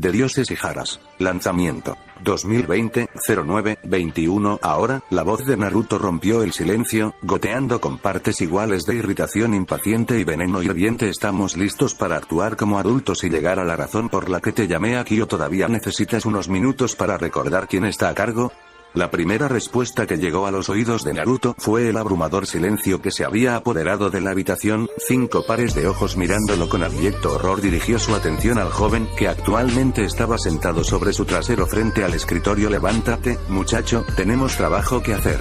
de dioses y jaras. Lanzamiento 2020-09-21. Ahora, la voz de Naruto rompió el silencio, goteando con partes iguales de irritación impaciente y veneno hirviente. ¿Estamos listos para actuar como adultos y llegar a la razón por la que te llamé aquí, o todavía necesitas unos minutos para recordar quién está a cargo? La primera respuesta que llegó a los oídos de Naruto fue el abrumador silencio que se había apoderado de la habitación. 5 pares de ojos mirándolo con abyecto horror dirigió su atención al joven, que actualmente estaba sentado sobre su trasero frente al escritorio. Levántate, muchacho, tenemos trabajo que hacer.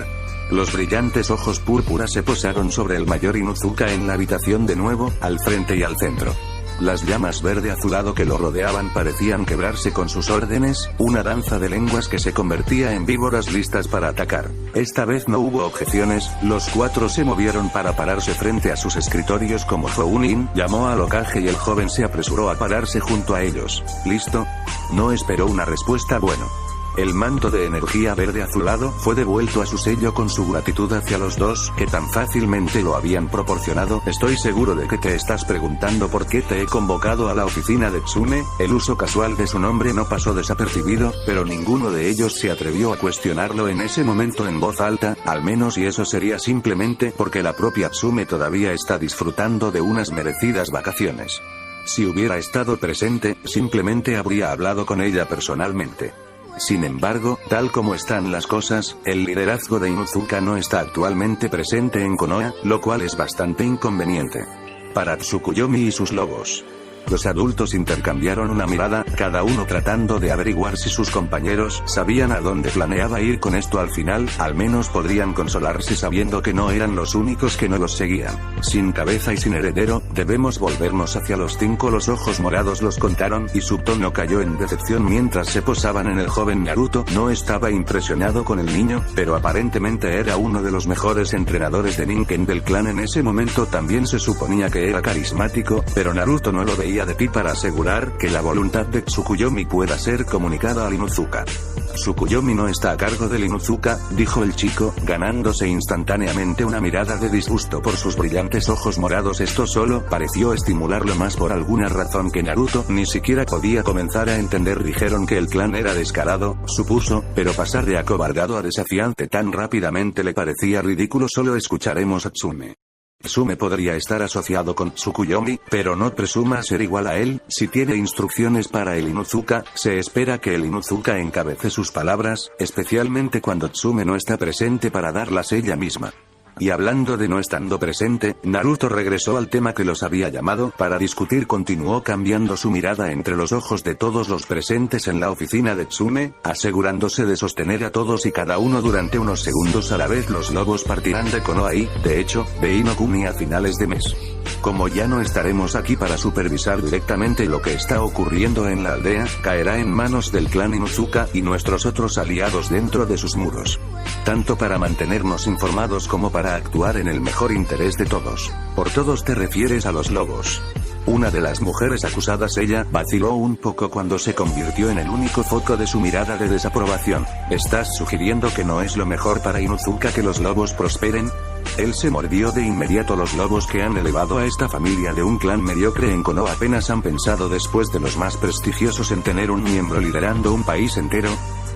Los brillantes ojos púrpuras se posaron sobre el mayor Inuzuka en la habitación de nuevo, al frente y al centro. Las llamas verde azulado que lo rodeaban parecían quebrarse con sus órdenes, una danza de lenguas que se convertía en víboras listas para atacar. Esta vez no hubo objeciones, los 4 se movieron para pararse frente a sus escritorios como Jounin llamó al Hokage y el joven se apresuró a pararse junto a ellos. ¿Listo? No esperó una respuesta. Bueno. El manto de energía verde azulado fue devuelto a su sello con su gratitud hacia los dos, que tan fácilmente lo habían proporcionado. Estoy seguro de que te estás preguntando por qué te he convocado a la oficina de Tsume. El uso casual de su nombre no pasó desapercibido, pero ninguno de ellos se atrevió a cuestionarlo en ese momento en voz alta, al menos, y eso sería simplemente porque la propia Tsume todavía está disfrutando de unas merecidas vacaciones. Si hubiera estado presente, simplemente habría hablado con ella personalmente. Sin embargo, tal como están las cosas, el liderazgo de Inuzuka no está actualmente presente en Konoha, lo cual es bastante inconveniente para Tsukuyomi y sus lobos. Los adultos intercambiaron una mirada, cada uno tratando de averiguar si sus compañeros sabían a dónde planeaba ir con esto. Al final, al menos podrían consolarse sabiendo que no eran los únicos que no los seguían. Sin cabeza y sin heredero, debemos volvernos hacia los 5. Los ojos morados los contaron, y su tono cayó en decepción mientras se posaban en el joven Naruto. No estaba impresionado con el niño, pero aparentemente era uno de los mejores entrenadores de Ninken del clan en ese momento. También se suponía que era carismático, pero Naruto no lo veía de pie para asegurar que la voluntad de Tsukuyomi pueda ser comunicada al Inuzuka. Tsukuyomi no está a cargo del Inuzuka, dijo el chico, ganándose instantáneamente una mirada de disgusto por sus brillantes ojos morados. Esto solo pareció estimularlo más por alguna razón que Naruto ni siquiera podía comenzar a entender. Dijeron que el clan era descarado, supuso, pero pasar de acobardado a desafiante tan rápidamente le parecía ridículo. Solo escucharemos a Tsume. Tsume podría estar asociado con Tsukuyomi, pero no presuma ser igual a él. Si tiene instrucciones para el Inuzuka, se espera que el Inuzuka encabece sus palabras, especialmente cuando Tsume no está presente para darlas ella misma. Y hablando de no estando presente, Naruto regresó al tema que los había llamado para discutir. Continuó cambiando su mirada entre los ojos de todos los presentes en la oficina de Tsume, asegurándose de sostener a todos y cada uno durante unos segundos a la vez. Los lobos partirán de Konoha y, de hecho, de Inokuni a finales de mes. Como ya no estaremos aquí para supervisar directamente lo que está ocurriendo en la aldea, caerá en manos del clan Inuzuka y nuestros otros aliados dentro de sus muros. Tanto para mantenernos informados como para actuar en el mejor interés de todos. Por todos te refieres a los lobos. Una de las mujeres acusadas, ella, vaciló un poco cuando se convirtió en el único foco de su mirada de desaprobación. ¿Estás sugiriendo que no es lo mejor para Inuzuka que los lobos prosperen? Él se mordió de inmediato. Los lobos que han elevado a esta familia de un clan mediocre en Konoha apenas han pensado después de los más prestigiosos en tener un miembro liderando un país entero.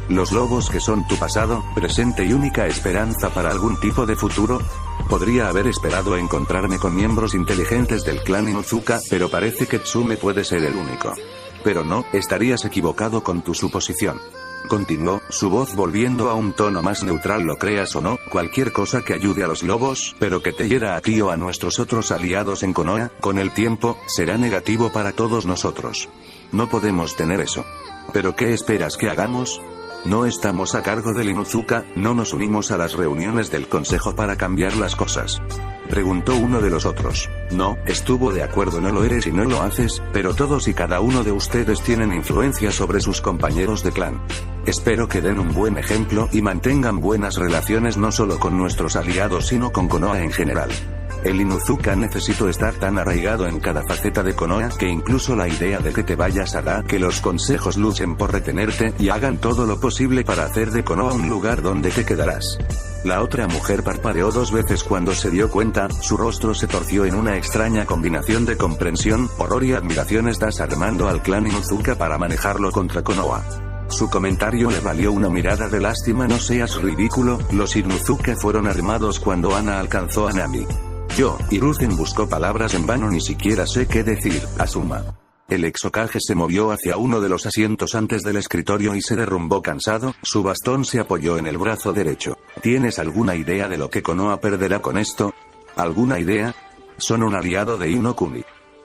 Los lobos que son tu pasado, presente y única esperanza para algún tipo de futuro. Podría haber esperado encontrarme con miembros inteligentes del clan Inuzuka, pero parece que Tsume puede ser el único. Pero no, estarías equivocado con tu suposición. Continuó, su voz volviendo a un tono más neutral. Lo creas o no, cualquier cosa que ayude a los lobos, pero que te hiera a ti o a nuestros otros aliados en Konoha, con el tiempo, será negativo para todos nosotros. No podemos tener eso. ¿Pero qué esperas que hagamos? No estamos a cargo del Inuzuka, no nos unimos a las reuniones del consejo para cambiar las cosas. Preguntó uno de los otros. No, estuvo de acuerdo, no lo eres y no lo haces, pero todos y cada uno de ustedes tienen influencia sobre sus compañeros de clan. Espero que den un buen ejemplo y mantengan buenas relaciones no solo con nuestros aliados sino con Konoha en general. El Inuzuka necesito estar tan arraigado en cada faceta de Konoha que incluso la idea de que te vayas hará que los consejos luchen por retenerte y hagan todo lo posible para hacer de Konoha un lugar donde te quedarás. La otra mujer parpadeó 2 veces cuando se dio cuenta, su rostro se torció en una extraña combinación de comprensión, horror y admiración. Estás armando al clan Inuzuka para manejarlo contra Konoha. Su comentario le valió una mirada de lástima. No seas ridículo, los Inuzuka fueron armados cuando Ana alcanzó a Nami. Hiruzen buscó palabras en vano. Ni siquiera sé qué decir, Asuma. El ex Hokage se movió hacia uno de los asientos antes del escritorio y se derrumbó cansado, su bastón se apoyó en el brazo derecho. ¿Tienes alguna idea de lo que Konoha perderá con esto? ¿Alguna idea? Son un aliado de Inokuni.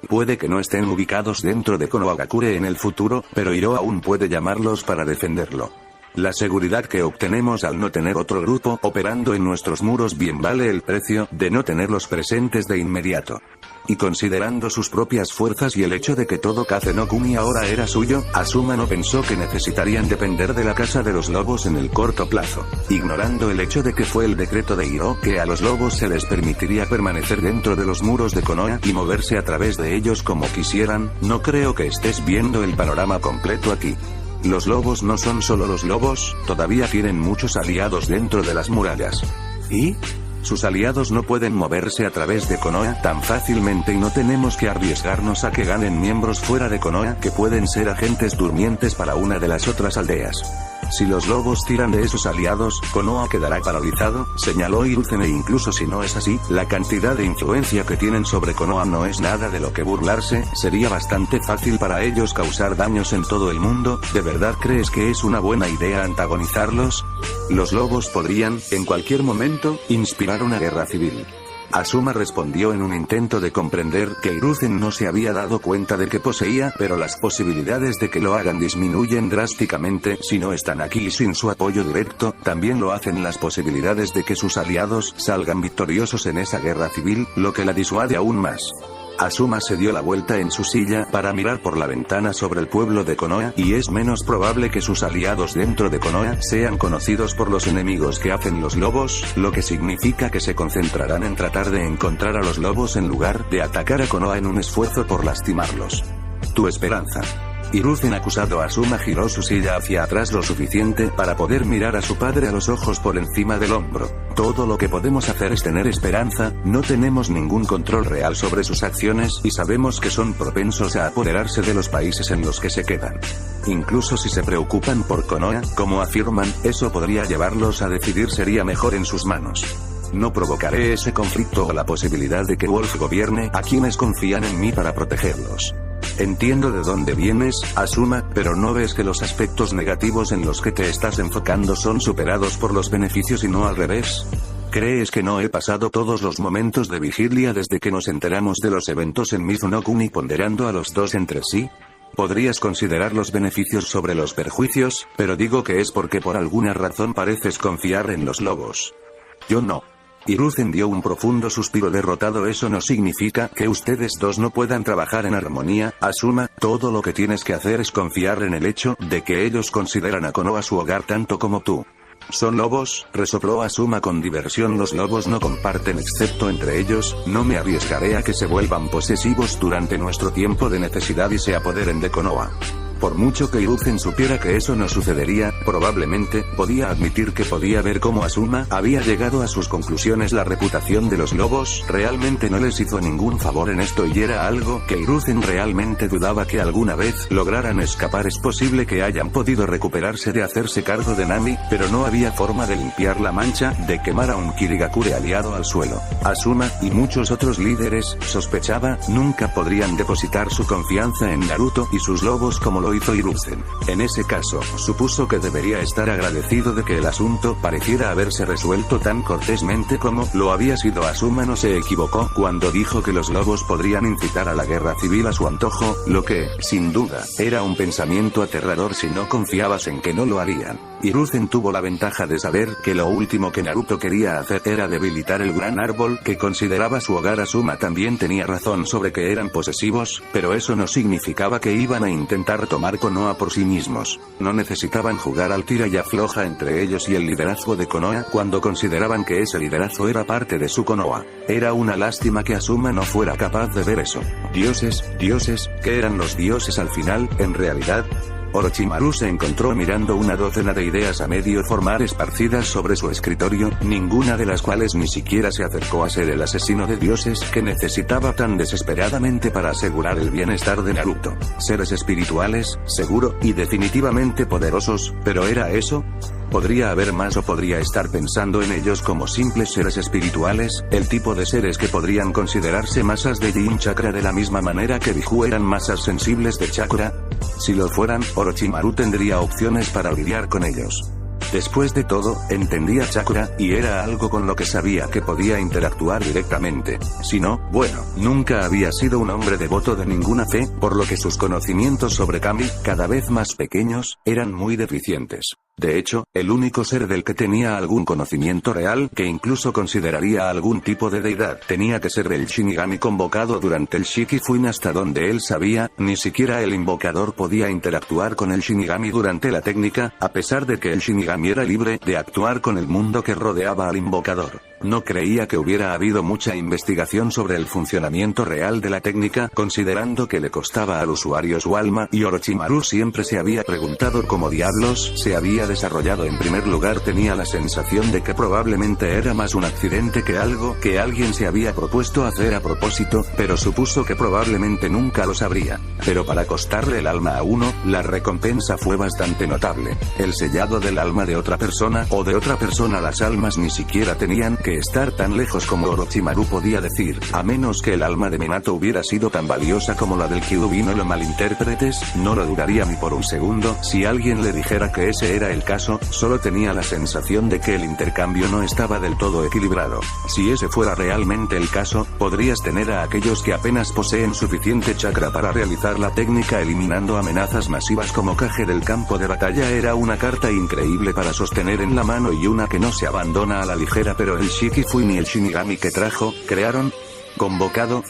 Puede que no estén ubicados dentro de Konohagakure en el futuro, pero Hiro aún puede llamarlos para defenderlo. La seguridad que obtenemos al no tener otro grupo operando en nuestros muros bien vale el precio de no tenerlos presentes de inmediato. Y considerando sus propias fuerzas y el hecho de que todo Kaze no Kuni ahora era suyo, Asuma no pensó que necesitarían depender de la Casa de los Lobos en el corto plazo. Ignorando el hecho de que fue el decreto de Hiro que a los lobos se les permitiría permanecer dentro de los muros de Konoha y moverse a través de ellos como quisieran, no creo que estés viendo el panorama completo aquí. Los lobos no son solo los lobos, todavía tienen muchos aliados dentro de las murallas. ¿Y? Sus aliados no pueden moverse a través de Konoha tan fácilmente y no tenemos que arriesgarnos a que ganen miembros fuera de Konoha que pueden ser agentes durmientes para una de las otras aldeas. Si los lobos tiran de esos aliados, Konoha quedará paralizado, señaló Hiruzen, e incluso si no es así, la cantidad de influencia que tienen sobre Konoha no es nada de lo que burlarse, sería bastante fácil para ellos causar daños en todo el mundo. ¿De verdad crees que es una buena idea antagonizarlos? Los lobos podrían, en cualquier momento, inspirar una guerra civil. Asuma respondió en un intento de comprender que Hiruzen no se había dado cuenta de que poseía, pero las posibilidades de que lo hagan disminuyen drásticamente si no están aquí y sin su apoyo directo, también lo hacen las posibilidades de que sus aliados salgan victoriosos en esa guerra civil, lo que la disuade aún más. Asuma se dio la vuelta en su silla para mirar por la ventana sobre el pueblo de Konoha, y es menos probable que sus aliados dentro de Konoha sean conocidos por los enemigos que hacen los lobos, lo que significa que se concentrarán en tratar de encontrar a los lobos en lugar de atacar a Konoha en un esfuerzo por lastimarlos. Tu esperanza. Hiruzen acusado. Asuma giró su silla hacia atrás lo suficiente para poder mirar a su padre a los ojos por encima del hombro. Todo lo que podemos hacer es tener esperanza, no tenemos ningún control real sobre sus acciones y sabemos que son propensos a apoderarse de los países en los que se quedan. Incluso si se preocupan por Konoha, como afirman, eso podría llevarlos a decidir sería mejor en sus manos. No provocaré ese conflicto o la posibilidad de que Wolf gobierne a quienes confían en mí para protegerlos. Entiendo de dónde vienes, Asuma, pero ¿no ves que los aspectos negativos en los que te estás enfocando son superados por los beneficios y no al revés? ¿Crees que no he pasado todos los momentos de vigilia desde que nos enteramos de los eventos en Mizunokuni ponderando a los dos entre sí? Podrías considerar los beneficios sobre los perjuicios, pero digo que es porque por alguna razón pareces confiar en los lobos. Yo no. Hiruzen dio un profundo suspiro derrotado. Eso no significa que ustedes dos no puedan trabajar en armonía, Asuma, todo lo que tienes que hacer es confiar en el hecho de que ellos consideran a Konoha su hogar tanto como tú. ¿Son lobos?, resopló Asuma con diversión. Los lobos no comparten excepto entre ellos, no me arriesgaré a que se vuelvan posesivos durante nuestro tiempo de necesidad y se apoderen de Konoha. Por mucho que Hiruzen supiera que eso no sucedería, probablemente, podía admitir que podía ver cómo Asuma había llegado a sus conclusiones. La reputación de los lobos realmente no les hizo ningún favor en esto y era algo que Hiruzen realmente dudaba que alguna vez lograran escapar. Es posible que hayan podido recuperarse de hacerse cargo de Nami, pero no había forma de limpiar la mancha de quemar a un Kirigakure aliado al suelo. Asuma, y muchos otros líderes, sospechaba, nunca podrían depositar su confianza en Naruto y sus lobos como lo hizo Hiruzen. En ese caso, supuso que debería estar agradecido de que el asunto pareciera haberse resuelto tan cortésmente como lo había sido. Asuma no se equivocó cuando dijo que los lobos podrían incitar a la guerra civil a su antojo, lo que, sin duda, era un pensamiento aterrador si no confiabas en que no lo harían. Hiruzen tuvo la ventaja de saber que lo último que Naruto quería hacer era debilitar el gran árbol que consideraba su hogar. Asuma también tenía razón sobre que eran posesivos, pero eso no significaba que iban a intentar tomar Konoha por sí mismos. No necesitaban jugar al tira y afloja entre ellos y el liderazgo de Konoha cuando consideraban que ese liderazgo era parte de su Konoha. Era una lástima que Asuma no fuera capaz de ver eso. Dioses, ¿qué eran los dioses al final, en realidad? Orochimaru se encontró mirando una docena de ideas a medio formar esparcidas sobre su escritorio, ninguna de las cuales ni siquiera se acercó a ser el asesino de dioses que necesitaba tan desesperadamente para asegurar el bienestar de Naruto. Seres espirituales, seguro, y definitivamente poderosos, ¿pero era eso? ¿Podría haber más o podría estar pensando en ellos como simples seres espirituales, el tipo de seres que podrían considerarse masas de Yin Chakra de la misma manera que Biju eran masas sensibles de chakra? Si lo fueran, Orochimaru tendría opciones para lidiar con ellos. Después de todo, entendía chakra, y era algo con lo que sabía que podía interactuar directamente. Si no, bueno, nunca había sido un hombre devoto de ninguna fe, por lo que sus conocimientos sobre Kami, cada vez más pequeños, eran muy deficientes. De hecho, el único ser del que tenía algún conocimiento real, que incluso consideraría algún tipo de deidad, tenía que ser el Shinigami convocado durante el Shikifuin. Hasta donde él sabía, ni siquiera el invocador podía interactuar con el Shinigami durante la técnica, a pesar de que el Shinigami era libre de actuar con el mundo que rodeaba al invocador. No creía que hubiera habido mucha investigación sobre el funcionamiento real de la técnica, considerando que le costaba al usuario su alma, y Orochimaru siempre se había preguntado cómo diablos se había desarrollado. En primer lugar, tenía la sensación de que probablemente era más un accidente que algo que alguien se había propuesto hacer a propósito, pero supuso que probablemente nunca lo sabría. Pero para costarle el alma a uno, la recompensa fue bastante notable. El sellado del alma de otra persona, o de otra persona. Las almas ni siquiera tenían que estar tan lejos como Orochimaru podía decir, a menos que el alma de Minato hubiera sido tan valiosa como la del Kyuubi. No lo malinterpretes, no lo dudaría ni por un segundo si alguien le dijera que ese era el caso, solo tenía la sensación de que el intercambio no estaba del todo equilibrado. Si ese fuera realmente el caso, podrías tener a aquellos que apenas poseen suficiente chakra para realizar la técnica eliminando amenazas masivas como Kage del campo de batalla. Era una carta increíble para sostener en la mano y una que no se abandona a la ligera, pero el Shikifuin y el Shinigami que crearon, convocado,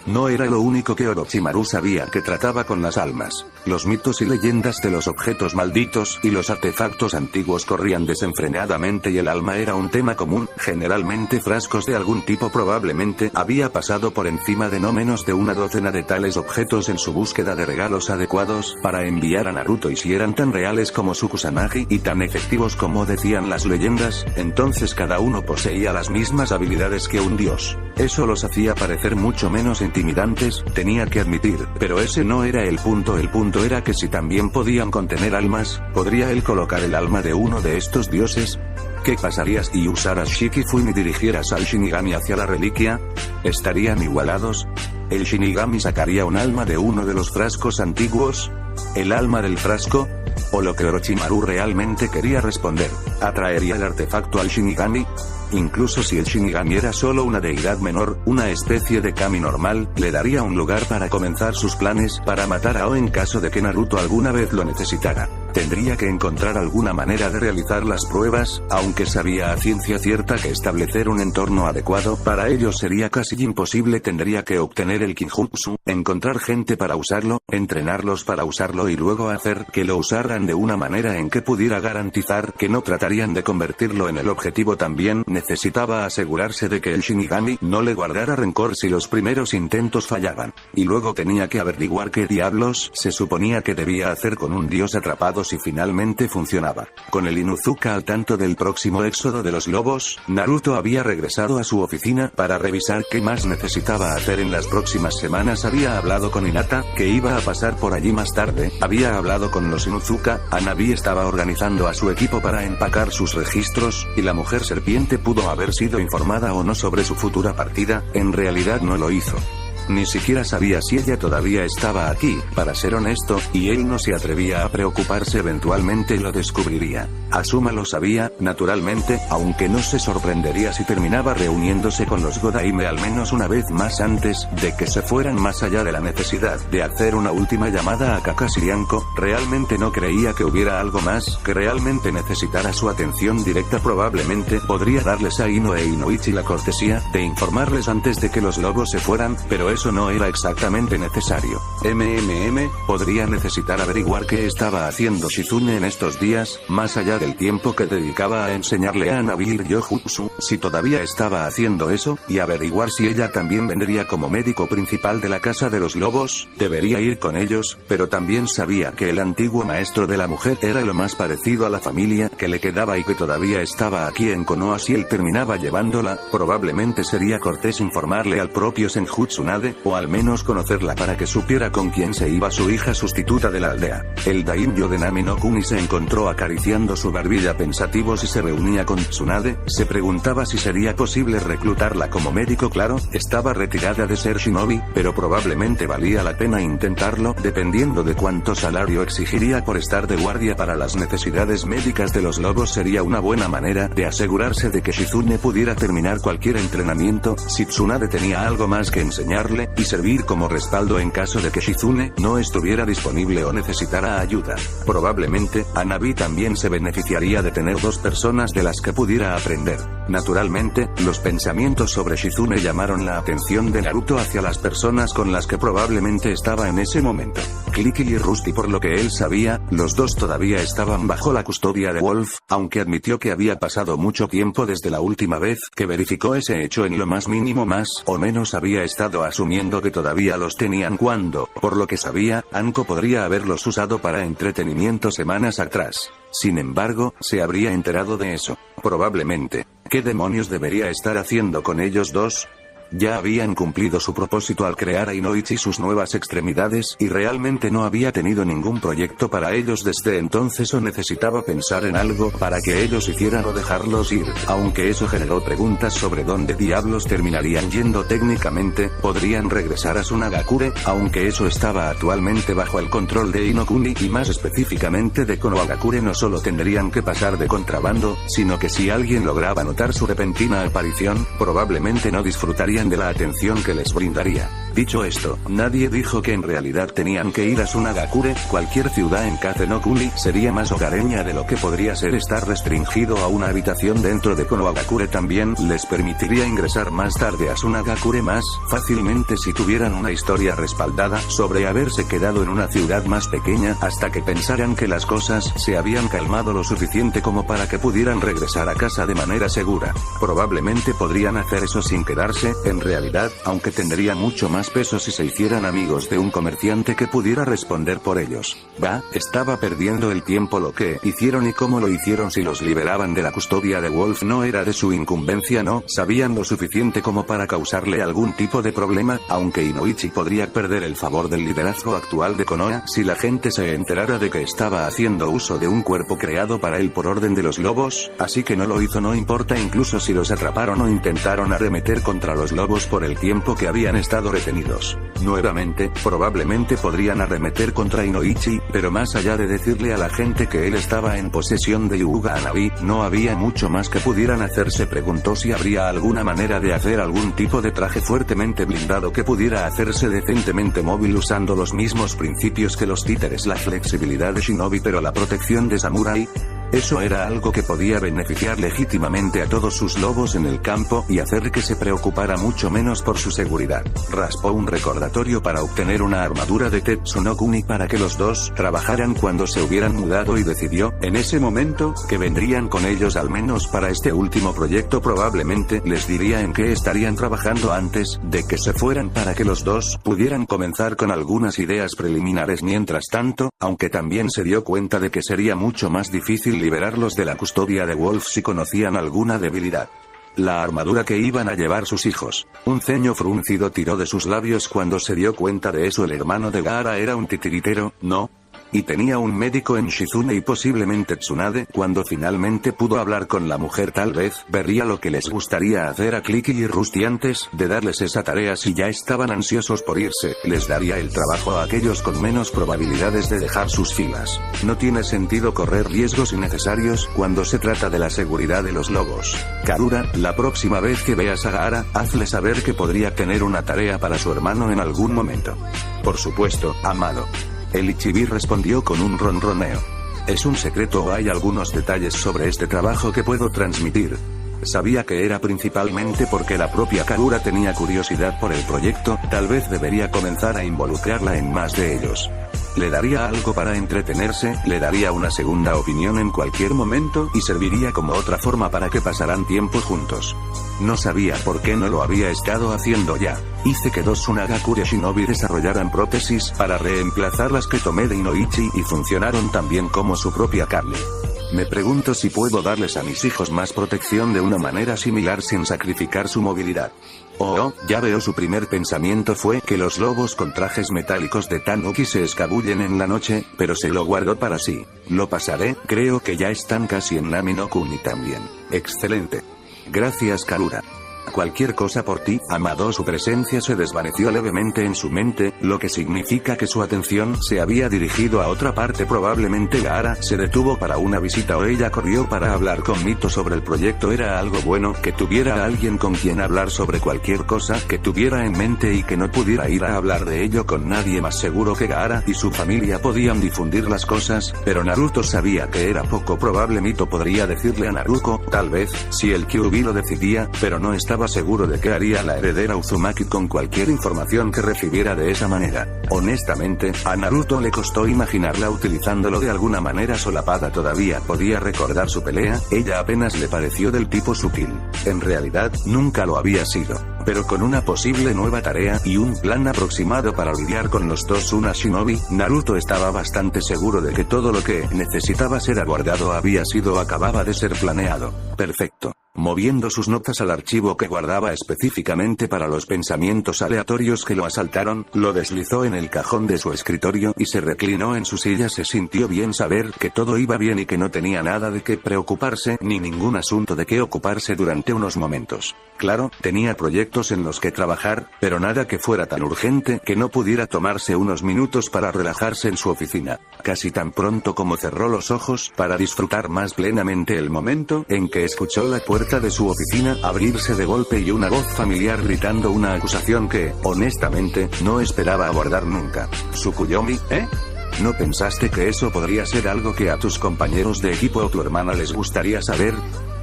no era lo único que Orochimaru sabía que trataba con las almas. Los mitos y leyendas de los objetos malditos y los artefactos antiguos corrían desenfrenadamente y el alma era un tema común, generalmente frascos de algún tipo. Probablemente había pasado por encima de no menos de una docena de tales objetos en su búsqueda de regalos adecuados para enviar a Naruto, y si eran tan reales como su Kusanagi y tan efectivos como decían las leyendas, entonces cada uno poseía las mismas habilidades que un dios. Eso los hacía parecer mucho menos intimidantes, tenía que admitir, pero ese no era el punto. El punto era que si también podían contener almas, ¿podría él colocar el alma de uno de estos dioses? ¿Qué pasaría si usaras Shikifuin y dirigieras al Shinigami hacia la reliquia? ¿Estarían igualados? ¿El Shinigami sacaría un alma de uno de los frascos antiguos? ¿El alma del frasco? ¿O lo que Orochimaru realmente quería responder, atraería el artefacto al Shinigami? Incluso si el Shinigami era solo una deidad menor, una especie de kami normal, le daría un lugar para comenzar sus planes para matar a O en caso de que Naruto alguna vez lo necesitara. Tendría que encontrar alguna manera de realizar las pruebas, aunque sabía a ciencia cierta que establecer un entorno adecuado para ello sería casi imposible. Tendría que obtener el Kinjutsu, encontrar gente para usarlo, entrenarlos para usarlo y luego hacer que lo usaran de una manera en que pudiera garantizar que no tratarían de convertirlo en el objetivo. También necesitaba asegurarse de que el Shinigami no le guardara rencor si los primeros intentos fallaban. Y luego tenía que averiguar qué diablos se suponía que debía hacer con un dios atrapado si finalmente funcionaba. Con el Inuzuka al tanto del próximo éxodo de los lobos, Naruto había regresado a su oficina para revisar qué más necesitaba hacer en las próximas semanas. Había hablado con Hinata, que iba a pasar por allí más tarde, había hablado con los Inuzuka, Hanabi estaba organizando a su equipo para empacar sus registros, y la mujer serpiente pudo haber sido informada o no sobre su futura partida. En realidad no lo hizo. Ni siquiera sabía si ella todavía estaba aquí, para ser honesto, y él no se atrevía a preocuparse. Eventualmente lo descubriría. Asuma lo sabía, naturalmente, aunque no se sorprendería si terminaba reuniéndose con los Godaime al menos una vez más antes de que se fueran, más allá de la necesidad de hacer una última llamada a Kakashi Yanko. Realmente no creía que hubiera algo más que realmente necesitara su atención directa. Probablemente podría darles a Ino e Inoichi la cortesía de informarles antes de que los lobos se fueran, pero eso no era exactamente necesario. Podría necesitar averiguar qué estaba haciendo Shizune en estos días, más allá del tiempo que dedicaba a enseñarle a Hanabi Ryojutsu, si todavía estaba haciendo eso, y averiguar si ella también vendría como médico principal de la Casa de los Lobos. Debería ir con ellos, pero también sabía que el antiguo maestro de la mujer era lo más parecido a la familia que le quedaba y que todavía estaba aquí en Konoha. Si él terminaba llevándola, probablemente sería cortés informarle al propio Senju Tsunade, o al menos conocerla para que supiera con quién se iba su hija sustituta de la aldea. El daimyo de Nami no Kuni se encontró acariciando su barbilla pensativo si se reunía con Tsunade. Se preguntaba si sería posible reclutarla como médico. Claro, estaba retirada de ser shinobi, pero probablemente valía la pena intentarlo, dependiendo de cuánto salario exigiría por estar de guardia para las necesidades médicas de los lobos. Sería una buena manera de asegurarse de que Shizune pudiera terminar cualquier entrenamiento, si Tsunade tenía algo más que enseñarle, y servir como respaldo en caso de que Shizune no estuviera disponible o necesitara ayuda. Probablemente, Hanabi también se beneficiaría de tener dos personas de las que pudiera aprender. Naturalmente, los pensamientos sobre Shizune llamaron la atención de Naruto hacia las personas con las que probablemente estaba en ese momento. Clicky y Rusty. Por lo que él sabía, los dos todavía estaban bajo la custodia de Wolf, aunque admitió que había pasado mucho tiempo desde la última vez que verificó ese hecho. En lo más mínimo más o menos había estado asumiendo que todavía los tenían cuando, por lo que sabía, Anko podría haberlos usado para entretenimiento semanas atrás. Sin embargo, se habría enterado de eso. Probablemente. ¿Qué demonios debería estar haciendo con ellos dos? Ya habían cumplido su propósito al crear a Inoichi sus nuevas extremidades, y realmente no había tenido ningún proyecto para ellos desde entonces, o necesitaba pensar en algo para que ellos hicieran o dejarlos ir, aunque eso generó preguntas sobre dónde diablos terminarían yendo. Técnicamente, podrían regresar a Sunagakure, aunque eso estaba actualmente bajo el control de Inokuni y más específicamente de Konohagakure. No solo tendrían que pasar de contrabando, sino que si alguien lograba notar su repentina aparición, probablemente no disfrutarían de la atención que les brindaría. Dicho esto, nadie dijo que en realidad tenían que ir a Sunagakure. Cualquier ciudad en Kase no Kuni sería más hogareña de lo que podría ser estar restringido a una habitación dentro de Konohagakure. También les permitiría ingresar más tarde a Sunagakure más fácilmente si tuvieran una historia respaldada sobre haberse quedado en una ciudad más pequeña hasta que pensaran que las cosas se habían calmado lo suficiente como para que pudieran regresar a casa de manera segura. Probablemente podrían hacer eso sin quedarse. En realidad, aunque tendría mucho más peso si se hicieran amigos de un comerciante que pudiera responder por ellos. Estaba perdiendo el tiempo. Lo que hicieron y cómo lo hicieron, si los liberaban de la custodia de Wolf, no era de su incumbencia. No sabían lo suficiente como para causarle algún tipo de problema, aunque Inoichi podría perder el favor del liderazgo actual de Konoha si la gente se enterara de que estaba haciendo uso de un cuerpo creado para él por orden de los lobos, así que no lo hizo. No importa incluso si los atraparon o intentaron arremeter contra los lobos por el tiempo que habían estado retenidos. Nuevamente, probablemente podrían arremeter contra Inoichi, pero más allá de decirle a la gente que él estaba en posesión de Hyuga Hanabi, no había mucho más que pudieran hacer. Se preguntó si habría alguna manera de hacer algún tipo de traje fuertemente blindado que pudiera hacerse decentemente móvil usando los mismos principios que los títeres, la flexibilidad de Shinobi pero la protección de Samurai. Eso era algo que podía beneficiar legítimamente a todos sus lobos en el campo y hacer que se preocupara mucho menos por su seguridad. Raspó un recordatorio para obtener una armadura de Tetsu no Kuni para que los dos trabajaran cuando se hubieran mudado, y decidió, en ese momento, que vendrían con ellos al menos para este último proyecto. Probablemente les diría en qué estarían trabajando antes de que se fueran para que los dos pudieran comenzar con algunas ideas preliminares. Mientras tanto, aunque también se dio cuenta de que sería mucho más difícil liberarlos de la custodia de Wolf si conocían alguna debilidad. La armadura que iban a llevar sus hijos. Un ceño fruncido tiró de sus labios cuando se dio cuenta de eso. El hermano de Gaara era un titiritero, ¿no? Y tenía un médico en Shizune y posiblemente Tsunade. Cuando finalmente pudo hablar con la mujer, tal vez vería lo que les gustaría hacer a Clicky y Rusty antes de darles esa tarea. Si ya estaban ansiosos por irse, les daría el trabajo a aquellos con menos probabilidades de dejar sus filas. No tiene sentido correr riesgos innecesarios cuando se trata de la seguridad de los lobos. Karura, la próxima vez que veas a Gaara, hazle saber que podría tener una tarea para su hermano en algún momento. Por supuesto, amado. El Ichibi respondió con un ronroneo. ¿Es un secreto o hay algunos detalles sobre este trabajo que puedo transmitir? Sabía que era principalmente porque la propia Karura tenía curiosidad por el proyecto, tal vez debería comenzar a involucrarla en más de ellos. Le daría algo para entretenerse, le daría una segunda opinión en cualquier momento y serviría como otra forma para que pasaran tiempo juntos. No sabía por qué no lo había estado haciendo ya. Hice que 2 Tsunagakure Shinobi desarrollaran prótesis para reemplazar las que tomé de Inoichi y funcionaron tan bien como su propia carne. Me pregunto si puedo darles a mis hijos más protección de una manera similar sin sacrificar su movilidad. Oh, ya veo, su primer pensamiento fue que los lobos con trajes metálicos de Tanuki se escabullen en la noche, pero se lo guardó para sí. Lo pasaré, creo que ya están casi en Nami no Kuni también. Excelente. Gracias, Karura. Cualquier cosa por ti, amado. Su presencia se desvaneció levemente en su mente, lo que significa que su atención se había dirigido a otra parte. Probablemente Gaara se detuvo para una visita o ella corrió para hablar con Mito sobre el proyecto. Era algo bueno que tuviera a alguien con quien hablar sobre cualquier cosa que tuviera en mente y que no pudiera ir a hablar de ello con nadie más. Seguro que Gaara y su familia podían difundir las cosas, pero Naruto sabía que era poco probable. Mito podría decirle a Naruto, tal vez, si el Kyuubi lo decidía, pero no estaba seguro de qué haría la heredera Uzumaki con cualquier información que recibiera de esa manera. Honestamente, a Naruto le costó imaginarla utilizándolo de alguna manera solapada. Todavía podía recordar su pelea, ella apenas le pareció del tipo sutil. En realidad, nunca lo había sido. Pero con una posible nueva tarea y un plan aproximado para lidiar con los 2 Tsuna Shinobi, Naruto estaba bastante seguro de que todo lo que necesitaba ser abordado acababa de ser planeado. Perfecto. Moviendo sus notas al archivo que guardaba específicamente para los pensamientos aleatorios que lo asaltaron, lo deslizó en el cajón de su escritorio y se reclinó en su silla. Se sintió bien saber que todo iba bien y que no tenía nada de qué preocuparse ni ningún asunto de qué ocuparse durante unos momentos. Claro, tenía proyectos en los que trabajar, pero nada que fuera tan urgente que no pudiera tomarse unos minutos para relajarse en su oficina. Casi tan pronto como cerró los ojos para disfrutar más plenamente el momento en que escuchó la puerta de su oficina abrirse de golpe y una voz familiar gritando una acusación que, honestamente, no esperaba abordar nunca. ¿Tsukuyomi, eh? ¿No pensaste que eso podría ser algo que a tus compañeros de equipo o tu hermana les gustaría saber?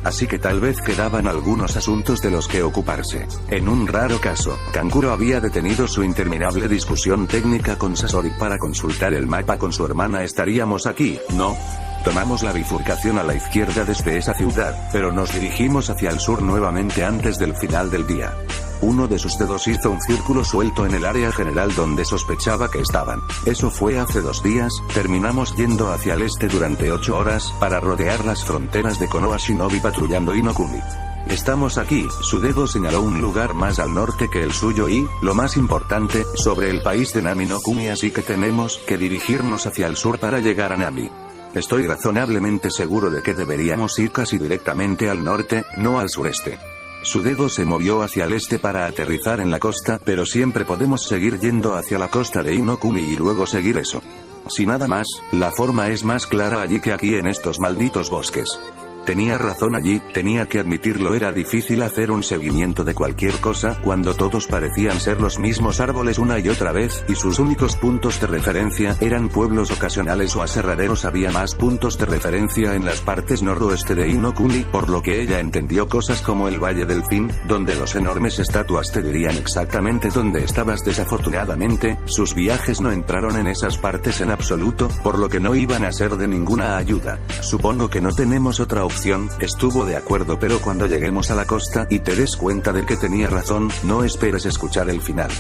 Así que tal vez quedaban algunos asuntos de los que ocuparse. En un raro caso, Kankuro había detenido su interminable discusión técnica con Sasori para consultar el mapa con su hermana. Estaríamos aquí, ¿no? Tomamos la bifurcación a la izquierda desde esa ciudad, pero nos dirigimos hacia el sur nuevamente antes del final del día. Uno de sus dedos hizo un círculo suelto en el área general donde sospechaba que estaban. Eso fue hace 2 días. Terminamos yendo hacia el este durante 8 horas, para rodear las fronteras de Konoha Shinobi patrullando Inokuni. Estamos aquí. Su dedo señaló un lugar más al norte que el suyo y, lo más importante, sobre el país de Nami no Kuni, así que tenemos que dirigirnos hacia el sur para llegar a Nami. Estoy razonablemente seguro de que deberíamos ir casi directamente al norte, no al sureste. Su dedo se movió hacia el este para aterrizar en la costa, pero siempre podemos seguir yendo hacia la costa de Inokuni y luego seguir eso. Si nada más, la forma es más clara allí que aquí en estos malditos bosques. Tenía razón allí, tenía que admitirlo. Era difícil hacer un seguimiento de cualquier cosa cuando todos parecían ser los mismos árboles una y otra vez, y sus únicos puntos de referencia eran pueblos ocasionales o aserraderos. Había más puntos de referencia en las partes noroeste de Inokuni, por lo que ella entendió cosas como el Valle del Fin, donde los enormes estatuas te dirían exactamente dónde estabas. Desafortunadamente, sus viajes no entraron en esas partes en absoluto, por lo que no iban a ser de ninguna ayuda. Supongo que no tenemos otra opción. Estuvo de acuerdo, pero cuando lleguemos a la costa y te des cuenta de que tenía razón, no esperes escuchar el final.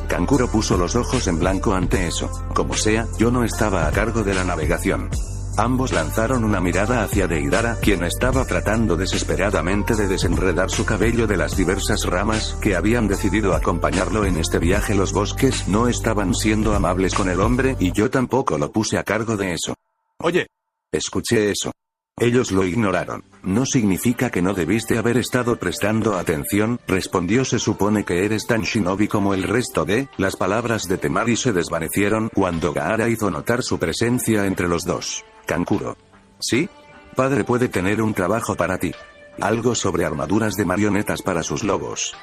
Kankuro puso los ojos en blanco ante eso. Como sea, yo no estaba a cargo de la navegación. Ambos lanzaron una mirada hacia Deidara, quien estaba tratando desesperadamente de desenredar su cabello de las diversas ramas que habían decidido acompañarlo en este viaje. Los bosques no estaban siendo amables con el hombre y yo tampoco lo puse a cargo de eso. Oye, escuché eso. Ellos lo ignoraron. No significa que no debiste haber estado prestando atención, respondió. Se supone que eres tan shinobi como el resto de... Las palabras de Temari se desvanecieron cuando Gaara hizo notar su presencia entre los dos. Kankuro. ¿Sí? Padre puede tener un trabajo para ti. Algo sobre armaduras de marionetas para sus lobos.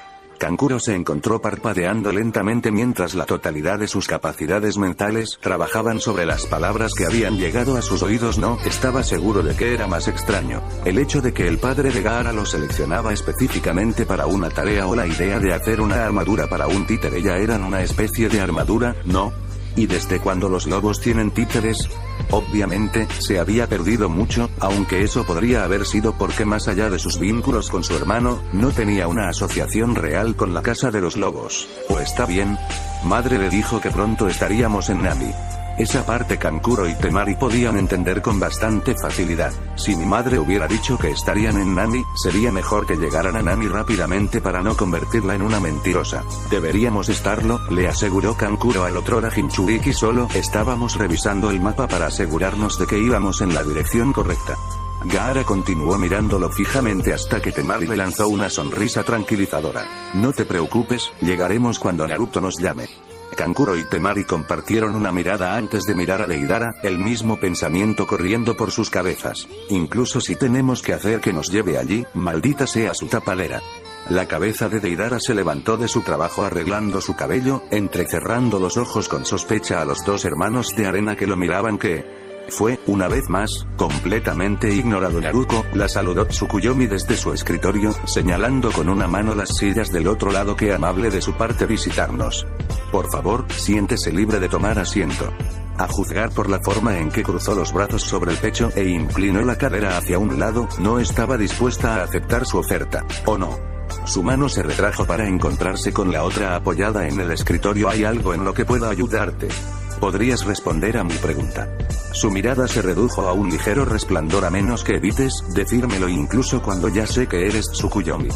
Kankuro se encontró parpadeando lentamente mientras la totalidad de sus capacidades mentales trabajaban sobre las palabras que habían llegado a sus oídos. No estaba seguro de qué era más extraño, el hecho de que el padre de Gaara lo seleccionaba específicamente para una tarea o la idea de hacer una armadura para un títere. Ya eran una especie de armadura, ¿no? ¿Y desde cuándo los lobos tienen títeres? Obviamente, se había perdido mucho, aunque eso podría haber sido porque más allá de sus vínculos con su hermano, no tenía una asociación real con la casa de los lobos. ¿O está bien? Madre le dijo que pronto estaríamos en Nami. Esa parte Kankuro y Temari podían entender con bastante facilidad. Si mi madre hubiera dicho que estarían en Nami, sería mejor que llegaran a Nami rápidamente para no convertirla en una mentirosa. Deberíamos estarlo, le aseguró Kankuro al otrora Jinchuriki. Solo estábamos revisando el mapa para asegurarnos de que íbamos en la dirección correcta. Gaara continuó mirándolo fijamente hasta que Temari le lanzó una sonrisa tranquilizadora. No te preocupes, llegaremos cuando Naruto nos llame. Kankuro y Temari compartieron una mirada antes de mirar a Deidara, el mismo pensamiento corriendo por sus cabezas. Incluso si tenemos que hacer que nos lleve allí, maldita sea su tapadera. La cabeza de Deidara se levantó de su trabajo arreglando su cabello, entrecerrando los ojos con sospecha a los dos hermanos de arena que lo miraban. Que fue, una vez más, completamente ignorado. Naruto la saludó Tsukuyomi desde su escritorio, señalando con una mano las sillas del otro lado. Qué amable de su parte visitarnos. Por favor, siéntese libre de tomar asiento. A juzgar por la forma en que cruzó los brazos sobre el pecho e inclinó la cadera hacia un lado, no estaba dispuesta a aceptar su oferta, ¿o no? Su mano se retrajo para encontrarse con la otra apoyada en el escritorio. ¿Hay algo en lo que pueda ayudarte? ¿Podrías responder a mi pregunta? Su mirada se redujo a un ligero resplandor. A menos que evites decírmelo incluso cuando ya sé que eres Tsukuyomi.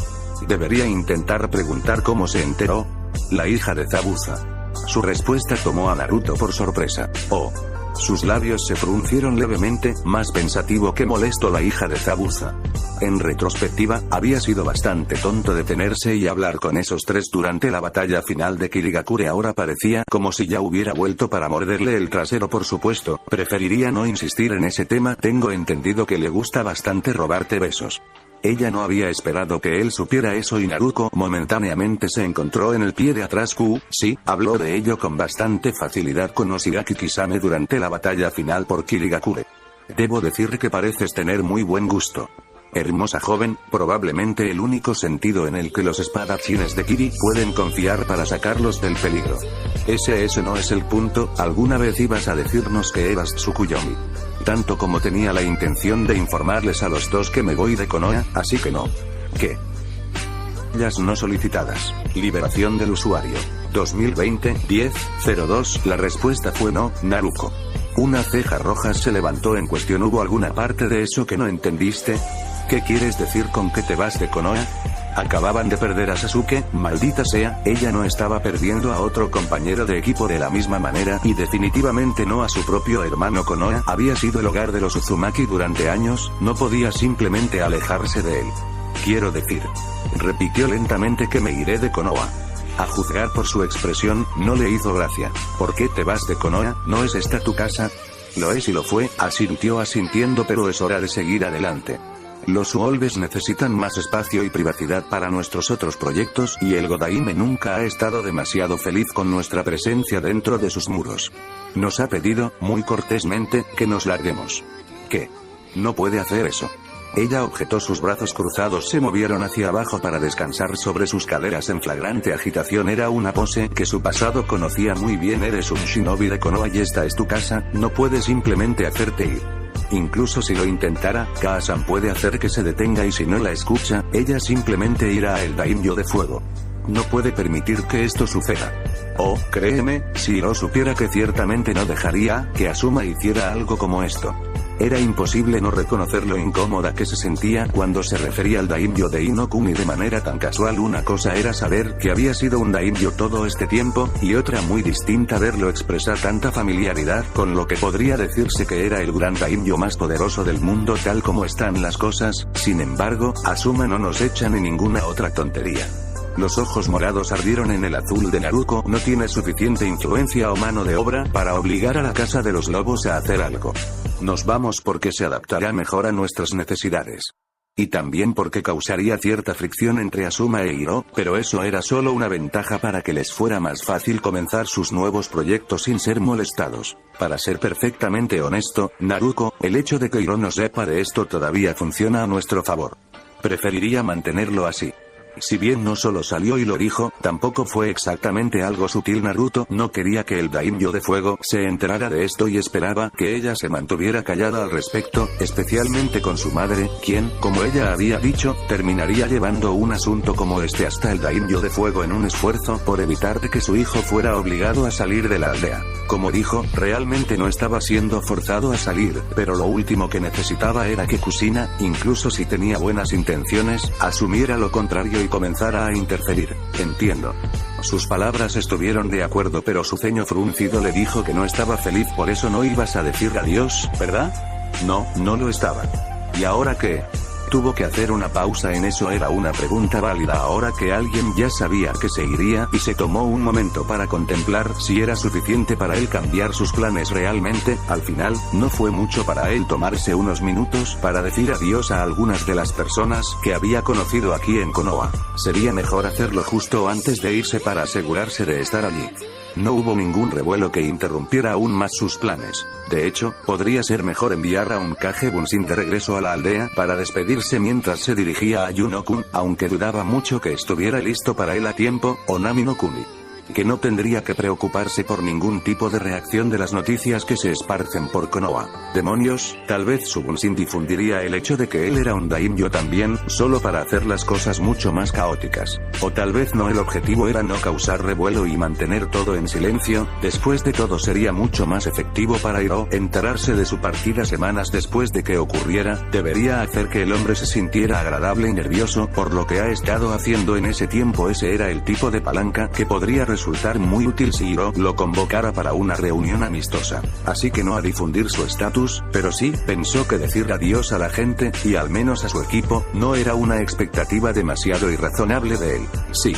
Debería intentar preguntar cómo se enteró. La hija de Zabuza. Su respuesta tomó a Naruto por sorpresa. Oh. Sus labios se fruncieron levemente, más pensativo que molesto. La hija de Zabuza. En retrospectiva, había sido bastante tonto detenerse y hablar con esos tres durante la batalla final de Kirigakure. Ahora parecía como si ya hubiera vuelto para morderle el trasero. Por supuesto, preferiría no insistir en ese tema. Tengo entendido que le gusta bastante robarte besos. Ella no había esperado que él supiera eso y Naruto momentáneamente se encontró en el pie de atrás. Sí, habló de ello con bastante facilidad con Oshigaki Kisame durante la batalla final por Kirigakure. Debo decir que pareces tener muy buen gusto. Hermosa joven, probablemente el único sentido en el que los espadachines de Kiri pueden confiar para sacarlos del peligro. Ese no es el punto. Alguna vez ibas a decirnos que eras Tsukuyomi. Tanto como tenía la intención de informarles a los dos que me voy de Konoha, así que no. ¿Qué? Las no solicitadas. Liberación del usuario. 2020-10-02. La respuesta fue no, Naruto. Una ceja roja se levantó en cuestión. ¿Hubo alguna parte de eso que no entendiste? ¿Qué quieres decir con que te vas de Konoha? Acababan de perder a Sasuke, maldita sea. Ella no estaba perdiendo a otro compañero de equipo de la misma manera, y definitivamente no a su propio hermano. Konoha había sido el hogar de los Uzumaki durante años, no podía simplemente alejarse de él. Quiero decir, repitió lentamente, que me iré de Konoha. A juzgar por su expresión, no le hizo gracia. ¿Por qué te vas de Konoha? ¿No es esta tu casa? Lo es y lo fue, asintió asintiendo, pero es hora de seguir adelante. Los Wolves necesitan más espacio y privacidad para nuestros otros proyectos, y el Godaime nunca ha estado demasiado feliz con nuestra presencia dentro de sus muros. Nos ha pedido, muy cortésmente, que nos larguemos. ¿Qué? No puede hacer eso. Ella objetó. Sus brazos cruzados se movieron hacia abajo para descansar sobre sus caderas en flagrante agitación. Era una pose que su pasado conocía muy bien. Eres un shinobi de Konoha y esta es tu casa, no puedes simplemente hacerte ir. Incluso si lo intentara, Kaa-san puede hacer que se detenga, y si no la escucha, ella simplemente irá a el daimyo de fuego. No puede permitir que esto suceda. Oh, créeme, si lo supiera, que ciertamente no dejaría que Asuma hiciera algo como esto. Era imposible no reconocer lo incómoda que se sentía cuando se refería al daimyo de Inokuni de manera tan casual. Una cosa era saber que había sido un daimyo todo este tiempo, y otra muy distinta verlo expresar tanta familiaridad con lo que podría decirse que era el gran daimyo más poderoso del mundo. Tal como están las cosas, sin embargo, Asuma no nos echa ni ninguna otra tontería. Los ojos morados ardieron en el azul de Naruto. No tiene suficiente influencia o mano de obra para obligar a la casa de los lobos a hacer algo. Nos vamos porque se adaptará mejor a nuestras necesidades. Y también porque causaría cierta fricción entre Asuma e Hiro, pero eso era solo una ventaja para que les fuera más fácil comenzar sus nuevos proyectos sin ser molestados. Para ser perfectamente honesto, Naruto, el hecho de que Hiro no sepa de esto todavía funciona a nuestro favor. Preferiría mantenerlo así. Si bien no solo salió y lo dijo, tampoco fue exactamente algo sutil. Naruto no quería que el Daimyo de Fuego se enterara de esto y esperaba que ella se mantuviera callada al respecto, especialmente con su madre, quien, como ella había dicho, terminaría llevando un asunto como este hasta el Daimyo de Fuego en un esfuerzo por evitar que su hijo fuera obligado a salir de la aldea. Como dijo, realmente no estaba siendo forzado a salir, pero lo último que necesitaba era que Kushina, incluso si tenía buenas intenciones, asumiera lo contrario y comenzara a interferir. Entiendo. Sus palabras estuvieron de acuerdo, pero su ceño fruncido le dijo que no estaba feliz. Por eso no ibas a decir adiós, ¿verdad? No, no lo estaba. ¿Y ahora qué? Tuvo que hacer una pausa en eso. Era una pregunta válida ahora que alguien ya sabía que se iría, y se tomó un momento para contemplar si era suficiente para él cambiar sus planes realmente. Al final, no fue mucho para él tomarse unos minutos para decir adiós a algunas de las personas que había conocido aquí en Konoha. Sería mejor hacerlo justo antes de irse para asegurarse de estar allí. No hubo ningún revuelo que interrumpiera aún más sus planes. De hecho, podría ser mejor enviar a un Kage Bunshin de regreso a la aldea para despedirse mientras se dirigía a Yuno-kun, aunque dudaba mucho que estuviera listo para él a tiempo, o Nami no Kuni. Que no tendría que preocuparse por ningún tipo de reacción de las noticias que se esparcen por Konoha. Demonios, tal vez su Bunshin difundiría el hecho de que él era un daimyo también, solo para hacer las cosas mucho más caóticas. O tal vez no, el objetivo era no causar revuelo y mantener todo en silencio. Después de todo sería mucho más efectivo para Hiro enterarse de su partida semanas después de que ocurriera. Debería hacer que el hombre se sintiera agradable y nervioso por lo que ha estado haciendo en ese tiempo. Ese era el tipo de palanca que podría resultar muy útil si Hiro lo convocara para una reunión amistosa. Así que no a difundir su estatus, pero sí, pensó que decir adiós a la gente, y al menos a su equipo, no era una expectativa demasiado irrazonable de él. Sí.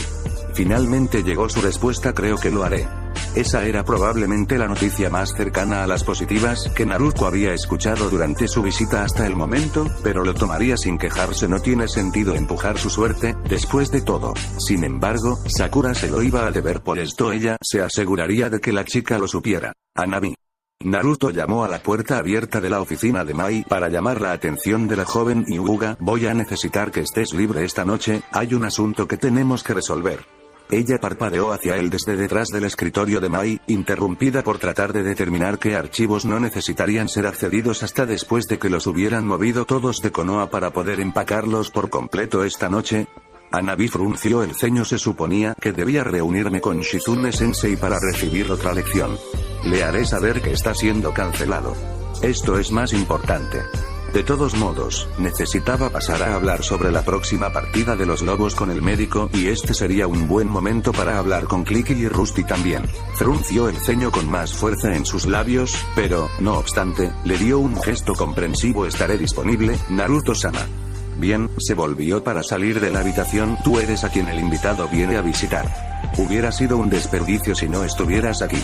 Finalmente llegó su respuesta: creo que lo haré. Esa era probablemente la noticia más cercana a las positivas que Naruto había escuchado durante su visita hasta el momento, pero lo tomaría sin quejarse. No tiene sentido empujar su suerte, después de todo. Sin embargo, Sakura se lo iba a deber, por esto ella se aseguraría de que la chica lo supiera. Nami. Naruto llamó a la puerta abierta de la oficina de Mai para llamar la atención de la joven Hyuga. Voy a necesitar que estés libre esta noche, hay un asunto que tenemos que resolver. Ella parpadeó hacia él desde detrás del escritorio de Mai, interrumpida por tratar de determinar qué archivos no necesitarían ser accedidos hasta después de que los hubieran movido todos de Konoha para poder empacarlos por completo esta noche. Hanabi frunció el ceño. Se suponía que debía reunirme con Shizune Sensei para recibir otra lección. Le haré saber que está siendo cancelado. Esto es más importante. De todos modos, necesitaba pasar a hablar sobre la próxima partida de los lobos con el médico, y este sería un buen momento para hablar con Clicky y Rusty también. Frunció el ceño con más fuerza en sus labios, pero, no obstante, le dio un gesto comprensivo. Estaré disponible, Naruto-sama. Bien, se volvió para salir de la habitación. Tú eres a quien el invitado viene a visitar. Hubiera sido un desperdicio si no estuvieras aquí.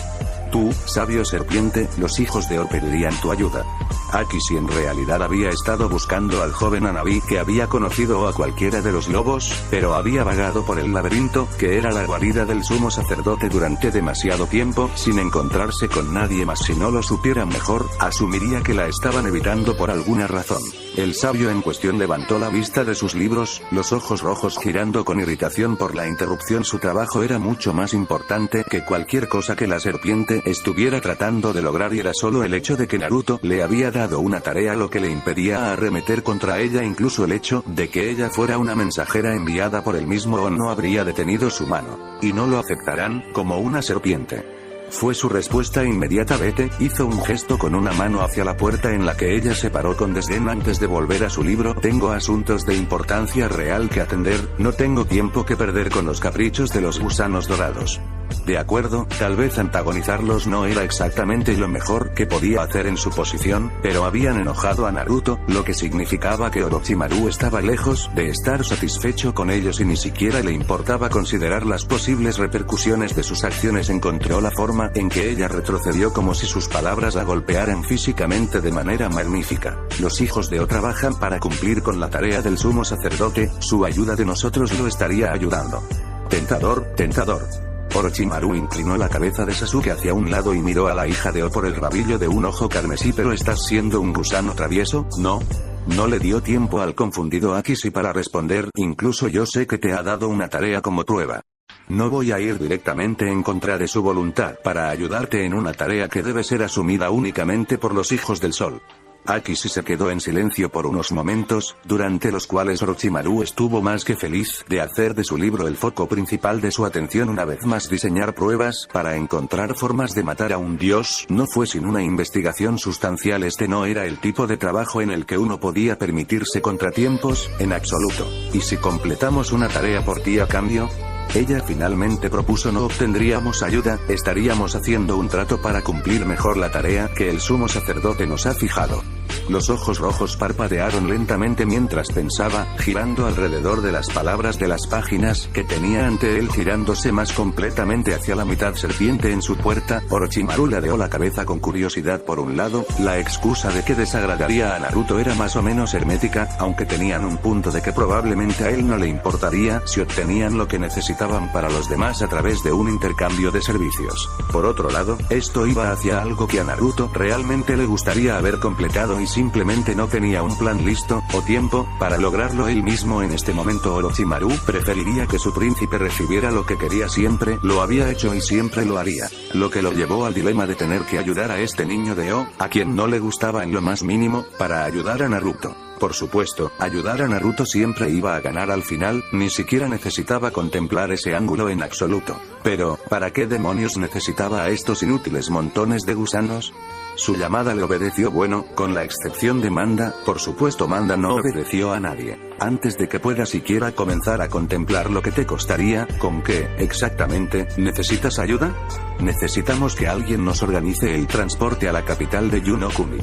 Tú, sabio serpiente, los hijos de O pedirían tu ayuda. Aki si en realidad había estado buscando al joven Hanabi que había conocido o a cualquiera de los lobos, pero había vagado por el laberinto, que era la guarida del sumo sacerdote durante demasiado tiempo, sin encontrarse con nadie más. Si no lo supiera mejor, asumiría que la estaban evitando por alguna razón. El sabio en cuestión levantó la vista de sus libros, los ojos rojos girando con irritación por la interrupción. Su trabajo era mucho más importante que cualquier cosa que la serpiente estuviera tratando de lograr, y era solo el hecho de que Naruto le había dado una tarea lo que le impedía arremeter contra ella. Incluso el hecho de que ella fuera una mensajera enviada por él mismo o no habría detenido su mano. Y no lo aceptarán, como una serpiente. Fue su respuesta inmediata. Vete, hizo un gesto con una mano hacia la puerta en la que ella se paró con desdén antes de volver a su libro. Tengo asuntos de importancia real que atender, no tengo tiempo que perder con los caprichos de los gusanos dorados. De acuerdo, tal vez antagonizarlos no era exactamente lo mejor que podía hacer en su posición, pero habían enojado a Naruto, lo que significaba que Orochimaru estaba lejos de estar satisfecho con ellos y ni siquiera le importaba considerar las posibles repercusiones de sus acciones. Encontró la forma en que ella retrocedió como si sus palabras la golpearan físicamente de manera magnífica. Los hijos de O trabajan para cumplir con la tarea del sumo sacerdote, su ayuda de nosotros lo estaría ayudando. Tentador, tentador. Orochimaru inclinó la cabeza de Sasuke hacia un lado y miró a la hija de O por el rabillo de un ojo carmesí. ¿Pero estás siendo un gusano travieso? ¿No? No le dio tiempo al confundido Akishi para responder. Incluso yo sé que te ha dado una tarea como prueba. No voy a ir directamente en contra de su voluntad para ayudarte en una tarea que debe ser asumida únicamente por los hijos del sol. Akishi se quedó en silencio por unos momentos, durante los cuales Orochimaru estuvo más que feliz de hacer de su libro el foco principal de su atención. Una vez más, diseñar pruebas para encontrar formas de matar a un dios no fue sin una investigación sustancial. Este no era el tipo de trabajo en el que uno podía permitirse contratiempos, en absoluto. ¿Y si completamos una tarea por ti a cambio? Ella finalmente propuso. No obtendríamos ayuda, estaríamos haciendo un trato para cumplir mejor la tarea que el sumo sacerdote nos ha fijado. Los ojos rojos parpadearon lentamente mientras pensaba, girando alrededor de las palabras de las páginas que tenía ante él, girándose más completamente hacia la mitad serpiente en su puerta. Orochimaru ladeó la cabeza con curiosidad. Por un lado, la excusa de que desagradaría a Naruto era más o menos hermética, aunque tenían un punto de que probablemente a él no le importaría si obtenían lo que necesitaban para los demás a través de un intercambio de servicios. Por otro lado, esto iba hacia algo que a Naruto realmente le gustaría haber completado y simplemente no tenía un plan listo, o tiempo, para lograrlo él mismo en este momento. Orochimaru preferiría que su príncipe recibiera lo que quería. Siempre lo había hecho y siempre lo haría. Lo que lo llevó al dilema de tener que ayudar a este niño de O, a quien no le gustaba en lo más mínimo, para ayudar a Naruto. Por supuesto, ayudar a Naruto siempre iba a ganar al final, ni siquiera necesitaba contemplar ese ángulo en absoluto. Pero, ¿para qué demonios necesitaba a estos inútiles montones de gusanos? Su llamada le obedeció, bueno, con la excepción de Manda. Por supuesto, Manda no obedeció a nadie. Antes de que pueda siquiera comenzar a contemplar lo que te costaría, ¿con qué, exactamente, necesitas ayuda? Necesitamos que alguien nos organice el transporte a la capital de Yonokuni.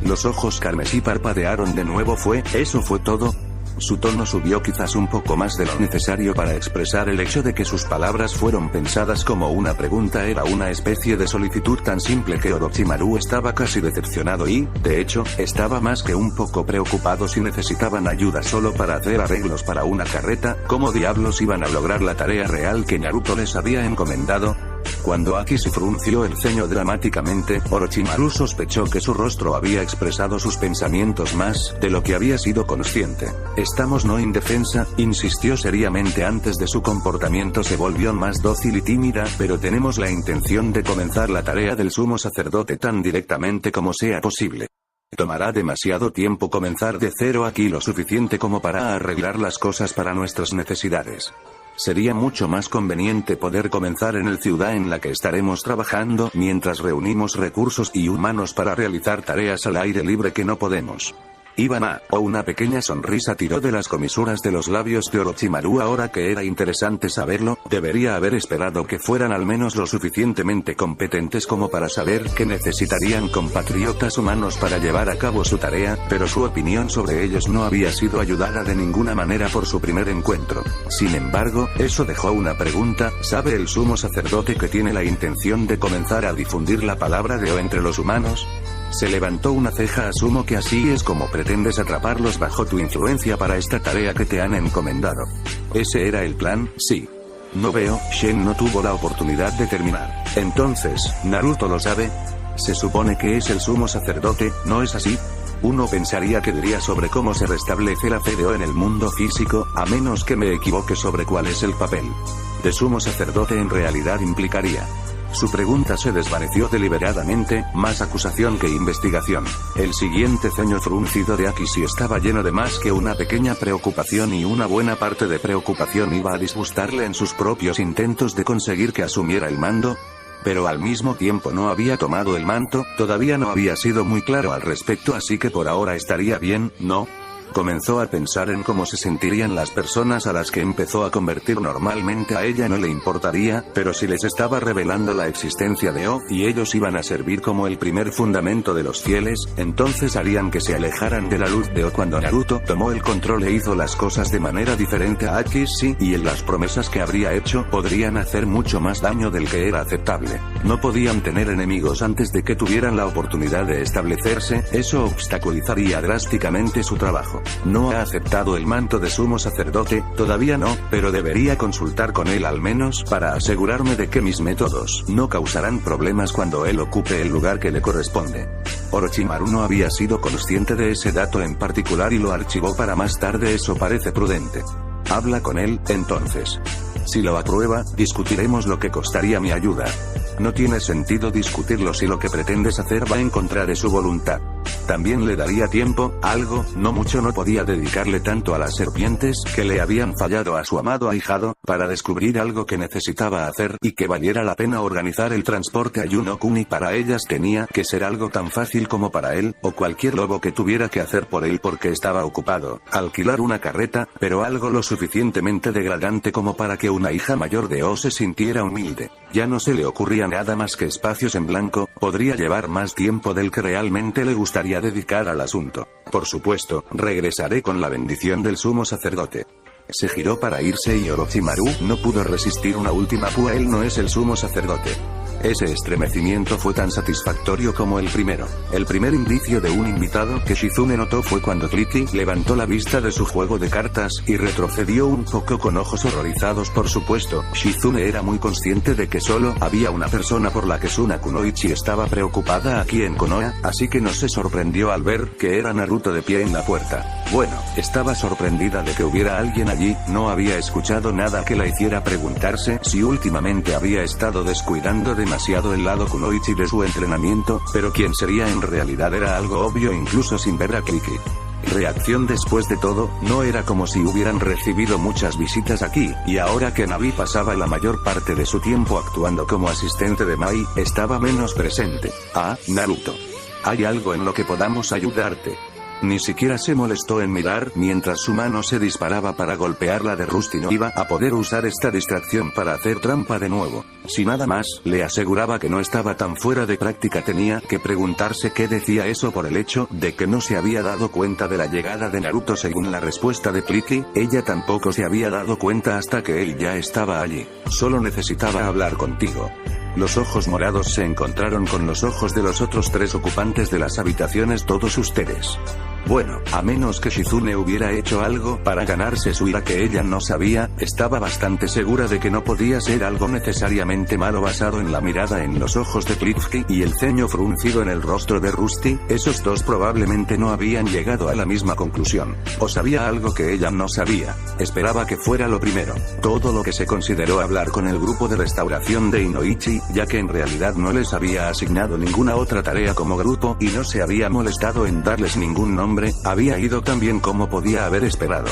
Los ojos carmesí parpadearon de nuevo. ¿Eso fue todo? Su tono subió quizás un poco más de lo necesario para expresar el hecho de que sus palabras fueron pensadas como una pregunta. Era una especie de solicitud tan simple que Orochimaru estaba casi decepcionado y, de hecho, estaba más que un poco preocupado. Si necesitaban ayuda solo para hacer arreglos para una carreta, ¿cómo diablos iban a lograr la tarea real que Naruto les había encomendado? Cuando Akishi frunció el ceño dramáticamente, Orochimaru sospechó que su rostro había expresado sus pensamientos más de lo que había sido consciente. Estamos no indefensa, insistió seriamente. Antes de su comportamiento se volvió más dócil y tímida, pero tenemos la intención de comenzar la tarea del sumo sacerdote tan directamente como sea posible. Tomará demasiado tiempo comenzar de cero aquí, lo suficiente como para arreglar las cosas para nuestras necesidades. Sería mucho más conveniente poder comenzar en la ciudad en la que estaremos trabajando mientras reunimos recursos y humanos para realizar tareas al aire libre que no podemos. Una pequeña sonrisa tiró de las comisuras de los labios de Orochimaru. Ahora que era interesante saberlo, debería haber esperado que fueran al menos lo suficientemente competentes como para saber que necesitarían compatriotas humanos para llevar a cabo su tarea, pero su opinión sobre ellos no había sido ayudada de ninguna manera por su primer encuentro. Sin embargo, eso dejó una pregunta. ¿Sabe el sumo sacerdote que tiene la intención de comenzar a difundir la palabra de O entre los humanos? Se levantó una ceja. Asumo que así es como pretendes atraparlos bajo tu influencia para esta tarea que te han encomendado. ¿Ese era el plan? Sí. No veo. Shen no tuvo la oportunidad de terminar. Entonces, ¿Naruto lo sabe? Se supone que es el sumo sacerdote, ¿no es así? Uno pensaría que diría sobre cómo se restablece la fe de O en el mundo físico, a menos que me equivoque sobre cuál es el papel de sumo sacerdote en realidad implicaría. Su pregunta se desvaneció deliberadamente, más acusación que investigación. El siguiente ceño fruncido de Akishi estaba lleno de más que una pequeña preocupación, y una buena parte de preocupación iba a disgustarle en sus propios intentos de conseguir que asumiera el mando. Pero al mismo tiempo no había tomado el manto, todavía no había sido muy claro al respecto, así que por ahora estaría bien, ¿no? Comenzó a pensar en cómo se sentirían las personas a las que empezó a convertir normalmente. A ella no le importaría, pero si les estaba revelando la existencia de O, y ellos iban a servir como el primer fundamento de los fieles, entonces harían que se alejaran de la luz de O. Cuando Naruto tomó el control e hizo las cosas de manera diferente a Akishi, y en las promesas que habría hecho, podrían hacer mucho más daño del que era aceptable. No podían tener enemigos antes de que tuvieran la oportunidad de establecerse, eso obstaculizaría drásticamente su trabajo. No ha aceptado el manto de sumo sacerdote, todavía no, pero debería consultar con él al menos para asegurarme de que mis métodos no causarán problemas cuando él ocupe el lugar que le corresponde. Orochimaru no había sido consciente de ese dato en particular y lo archivó para más tarde. Eso parece prudente. Habla con él, entonces. Si lo aprueba, discutiremos lo que costaría mi ayuda. No tiene sentido discutirlo si lo que pretendes hacer va en contra de su voluntad. También le daría tiempo, algo, no mucho. No podía dedicarle tanto a las serpientes, que le habían fallado a su amado ahijado, para descubrir algo que necesitaba hacer, y que valiera la pena organizar el transporte a Yunokuni. Para ellas tenía que ser algo tan fácil como para él, o cualquier lobo que tuviera que hacer por él porque estaba ocupado. Alquilar una carreta, pero algo lo suficientemente degradante como para que una hija mayor de O se sintiera humilde. Ya no se le ocurría nada más que espacios en blanco. Podría llevar más tiempo del que realmente le gustaría dedicar al asunto. Por supuesto, regresaré con la bendición del sumo sacerdote. Se giró para irse y Orochimaru no pudo resistir una última púa. Él no es el sumo sacerdote. Ese estremecimiento fue tan satisfactorio como el primero. El primer indicio de un invitado que Shizune notó fue cuando Clicky levantó la vista de su juego de cartas y retrocedió un poco con ojos horrorizados. Por supuesto, Shizune era muy consciente de que solo había una persona por la que Suna Kunoichi estaba preocupada aquí en Konoha, así que no se sorprendió al ver que era Naruto de pie en la puerta. Bueno, estaba sorprendida de que hubiera alguien allí. No había escuchado nada que la hiciera preguntarse si últimamente había estado descuidando demasiado el lado Kunoichi de su entrenamiento, pero quién sería en realidad era algo obvio incluso sin ver a Clicky. Reacción: después de todo, no era como si hubieran recibido muchas visitas aquí, y ahora que Navi pasaba la mayor parte de su tiempo actuando como asistente de Mai, estaba menos presente. Ah, Naruto. ¿Hay algo en lo que podamos ayudarte? Ni siquiera se molestó en mirar mientras su mano se disparaba para golpear la de Rusty. No iba a poder usar esta distracción para hacer trampa de nuevo. Si nada más le aseguraba que no estaba tan fuera de práctica, tenía que preguntarse qué decía eso por el hecho de que no se había dado cuenta de la llegada de Naruto. Según la respuesta de Clicky, ella tampoco se había dado cuenta hasta que él ya estaba allí. Solo necesitaba hablar contigo. Los ojos morados se encontraron con los ojos de los otros tres ocupantes de las habitaciones. Todos ustedes. Bueno, a menos que Shizune hubiera hecho algo para ganarse su ira que ella no sabía, estaba bastante segura de que no podía ser algo necesariamente malo basado en la mirada en los ojos de Clicky y el ceño fruncido en el rostro de Rusty. Esos dos probablemente no habían llegado a la misma conclusión. O sabía algo que ella no sabía. Esperaba que fuera lo primero. Todo lo que se consideró hablar con el grupo de restauración de Inoichi, ya que en realidad no les había asignado ninguna otra tarea como grupo y no se había molestado en darles ningún nombre. Había ido tan bien como podía haber esperado.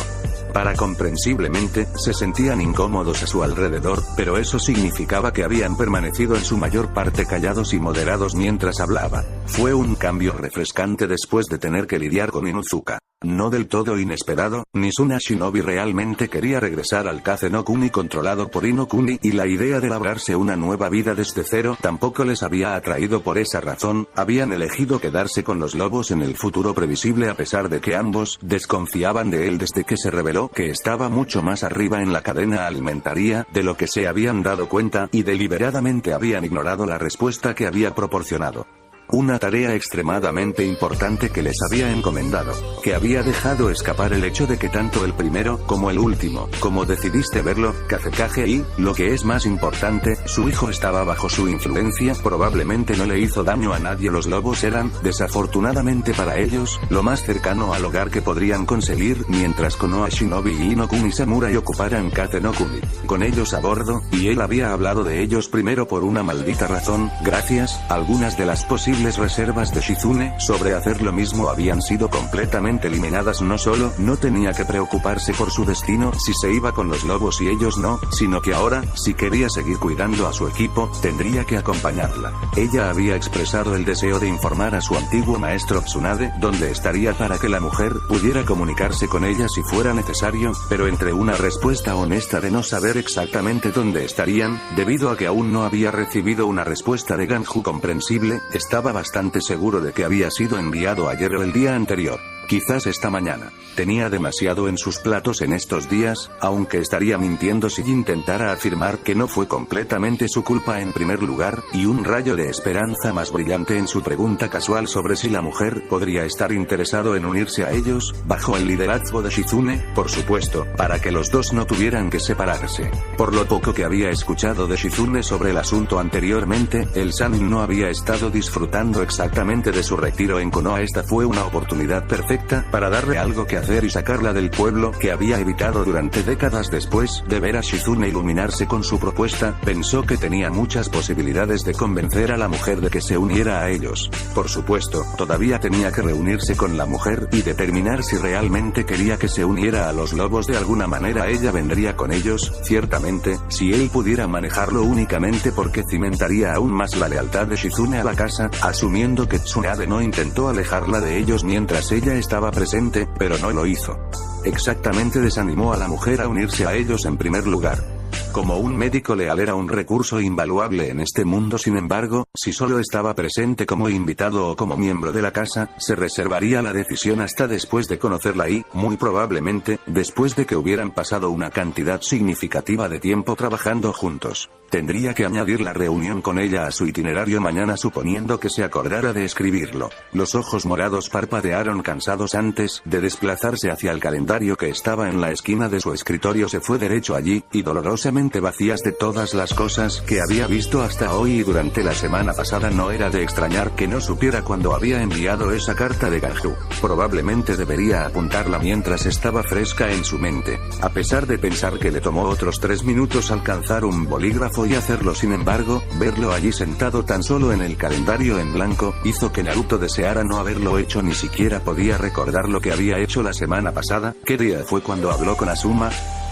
Para comprensiblemente, se sentían incómodos a su alrededor, pero eso significaba que habían permanecido en su mayor parte callados y moderados mientras hablaba. Fue un cambio refrescante después de tener que lidiar con Inuzuka. No del todo inesperado, ni Suna Shinobi realmente quería regresar al Kaze no Kuni controlado por Inokuni, y la idea de labrarse una nueva vida desde cero tampoco les había atraído. Por esa razón, habían elegido quedarse con los lobos en el futuro previsible, a pesar de que ambos desconfiaban de él desde que se reveló que estaba mucho más arriba en la cadena alimentaria de lo que se habían dado cuenta, y deliberadamente habían ignorado la respuesta que había proporcionado. Una tarea extremadamente importante que les había encomendado, que había dejado escapar el hecho de que tanto el primero como el último, como decidiste verlo, Kazekage, y, lo que es más importante, su hijo estaba bajo su influencia. Probablemente no le hizo daño a nadie. Los lobos eran, desafortunadamente para ellos, lo más cercano al hogar que podrían conseguir, mientras Konoha Shinobi y Inokuni Samurai ocuparan Kaze no Kuni, con ellos a bordo, y él había hablado de ellos primero por una maldita razón. Gracias, algunas de las posibles posibles reservas de Shizune sobre hacer lo mismo habían sido completamente eliminadas. No solo no tenía que preocuparse por su destino si se iba con los lobos y ellos no, sino que ahora, si quería seguir cuidando a su equipo, tendría que acompañarla. Ella había expresado el deseo de informar a su antiguo maestro Tsunade dónde estaría para que la mujer pudiera comunicarse con ella si fuera necesario, pero entre una respuesta honesta de no saber exactamente dónde estarían, debido a que aún no había recibido una respuesta de Ganju comprensible, estaba bastante seguro de que había sido enviado ayer o el día anterior. Quizás esta mañana. Tenía demasiado en sus platos en estos días, aunque estaría mintiendo si intentara afirmar que no fue completamente su culpa en primer lugar, y un rayo de esperanza más brillante en su pregunta casual sobre si la mujer podría estar interesado en unirse a ellos, bajo el liderazgo de Shizune, por supuesto, para que los dos no tuvieran que separarse. Por lo poco que había escuchado de Shizune sobre el asunto anteriormente, el Sannin no había estado disfrutando exactamente de su retiro en Konoha. Esta fue una oportunidad perfecta para darle algo que hacer y sacarla del pueblo que había evitado durante décadas. Después de ver a Shizune iluminarse con su propuesta, pensó que tenía muchas posibilidades de convencer a la mujer de que se uniera a ellos. Por supuesto, todavía tenía que reunirse con la mujer y determinar si realmente quería que se uniera a los lobos. De alguna manera ella vendría con ellos, ciertamente, si él pudiera manejarlo, únicamente porque cimentaría aún más la lealtad de Shizune a la casa, asumiendo que Tsunade no intentó alejarla de ellos mientras ella estaba presente, pero no lo hizo. Exactamente, desanimó a la mujer a unirse a ellos en primer lugar. Como un médico leal era un recurso invaluable en este mundo. Sin embargo, si solo estaba presente como invitado o como miembro de la casa, se reservaría la decisión hasta después de conocerla y, muy probablemente, después de que hubieran pasado una cantidad significativa de tiempo trabajando juntos. Tendría que añadir la reunión con ella a su itinerario mañana, suponiendo que se acordara de escribirlo. Los ojos morados parpadearon cansados antes de desplazarse hacia el calendario que estaba en la esquina de su escritorio. Se fue derecho allí, y dolorosamente vacías de todas las cosas que había visto hasta hoy y durante la semana pasada. No era de extrañar que no supiera cuándo había enviado esa carta de Ganju. Probablemente debería apuntarla mientras estaba fresca en su mente. A pesar de pensar que le tomó otros 3 minutos alcanzar un bolígrafo y hacerlo, sin embargo, verlo allí sentado tan solo en el calendario en blanco, hizo que Naruto deseara no haberlo hecho. Ni siquiera podía recordar lo que había hecho la semana pasada. ¿Qué día fue cuando habló con Asuma?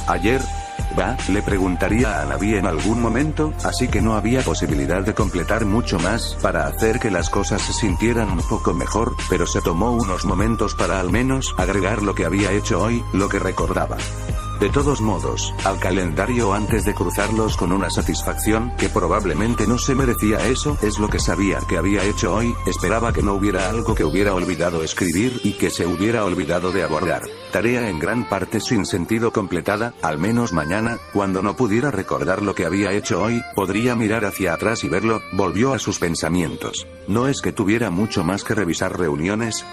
¿Ayer? Le preguntaría a Navi en algún momento, así que no había posibilidad de completar mucho más para hacer que las cosas se sintieran un poco mejor, pero se tomó unos momentos para al menos agregar lo que había hecho hoy, lo que recordaba. De todos modos, al calendario antes de cruzarlos con una satisfacción que probablemente no se merecía. Eso es lo que sabía que había hecho hoy. Esperaba que no hubiera algo que hubiera olvidado escribir y que se hubiera olvidado de abordar. Tarea en gran parte sin sentido completada. Al menos mañana, cuando no pudiera recordar lo que había hecho hoy, podría mirar hacia atrás y verlo. Volvió a sus pensamientos. No es que tuviera mucho más que revisar reuniones.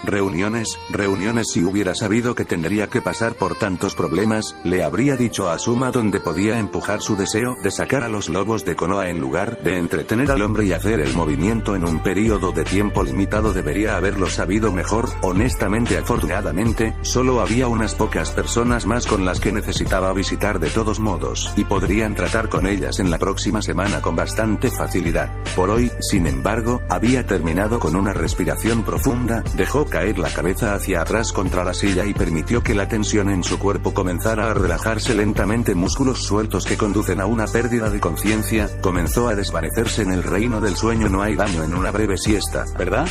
Si hubiera sabido que tendría que pasar por tantos problemas, le habría dicho a Asuma dónde podía empujar su deseo de sacar a los lobos de Konoha en lugar de entretener al hombre y hacer el movimiento en un periodo de tiempo limitado. Debería haberlo sabido mejor. Honestamente, afortunadamente, solo había unas pocas personas más con las que necesitaba visitar de todos modos, y podrían tratar con ellas en la próxima semana con bastante facilidad. Por hoy, sin embargo, había terminado con una respiración profunda, dejó caer la cabeza hacia atrás contra la silla y permitió que la tensión en su cuerpo comenzara a relajarse lentamente. Músculos sueltos que conducen a una pérdida de conciencia, comenzó a desvanecerse en el reino del sueño. No hay daño en una breve siesta, ¿verdad?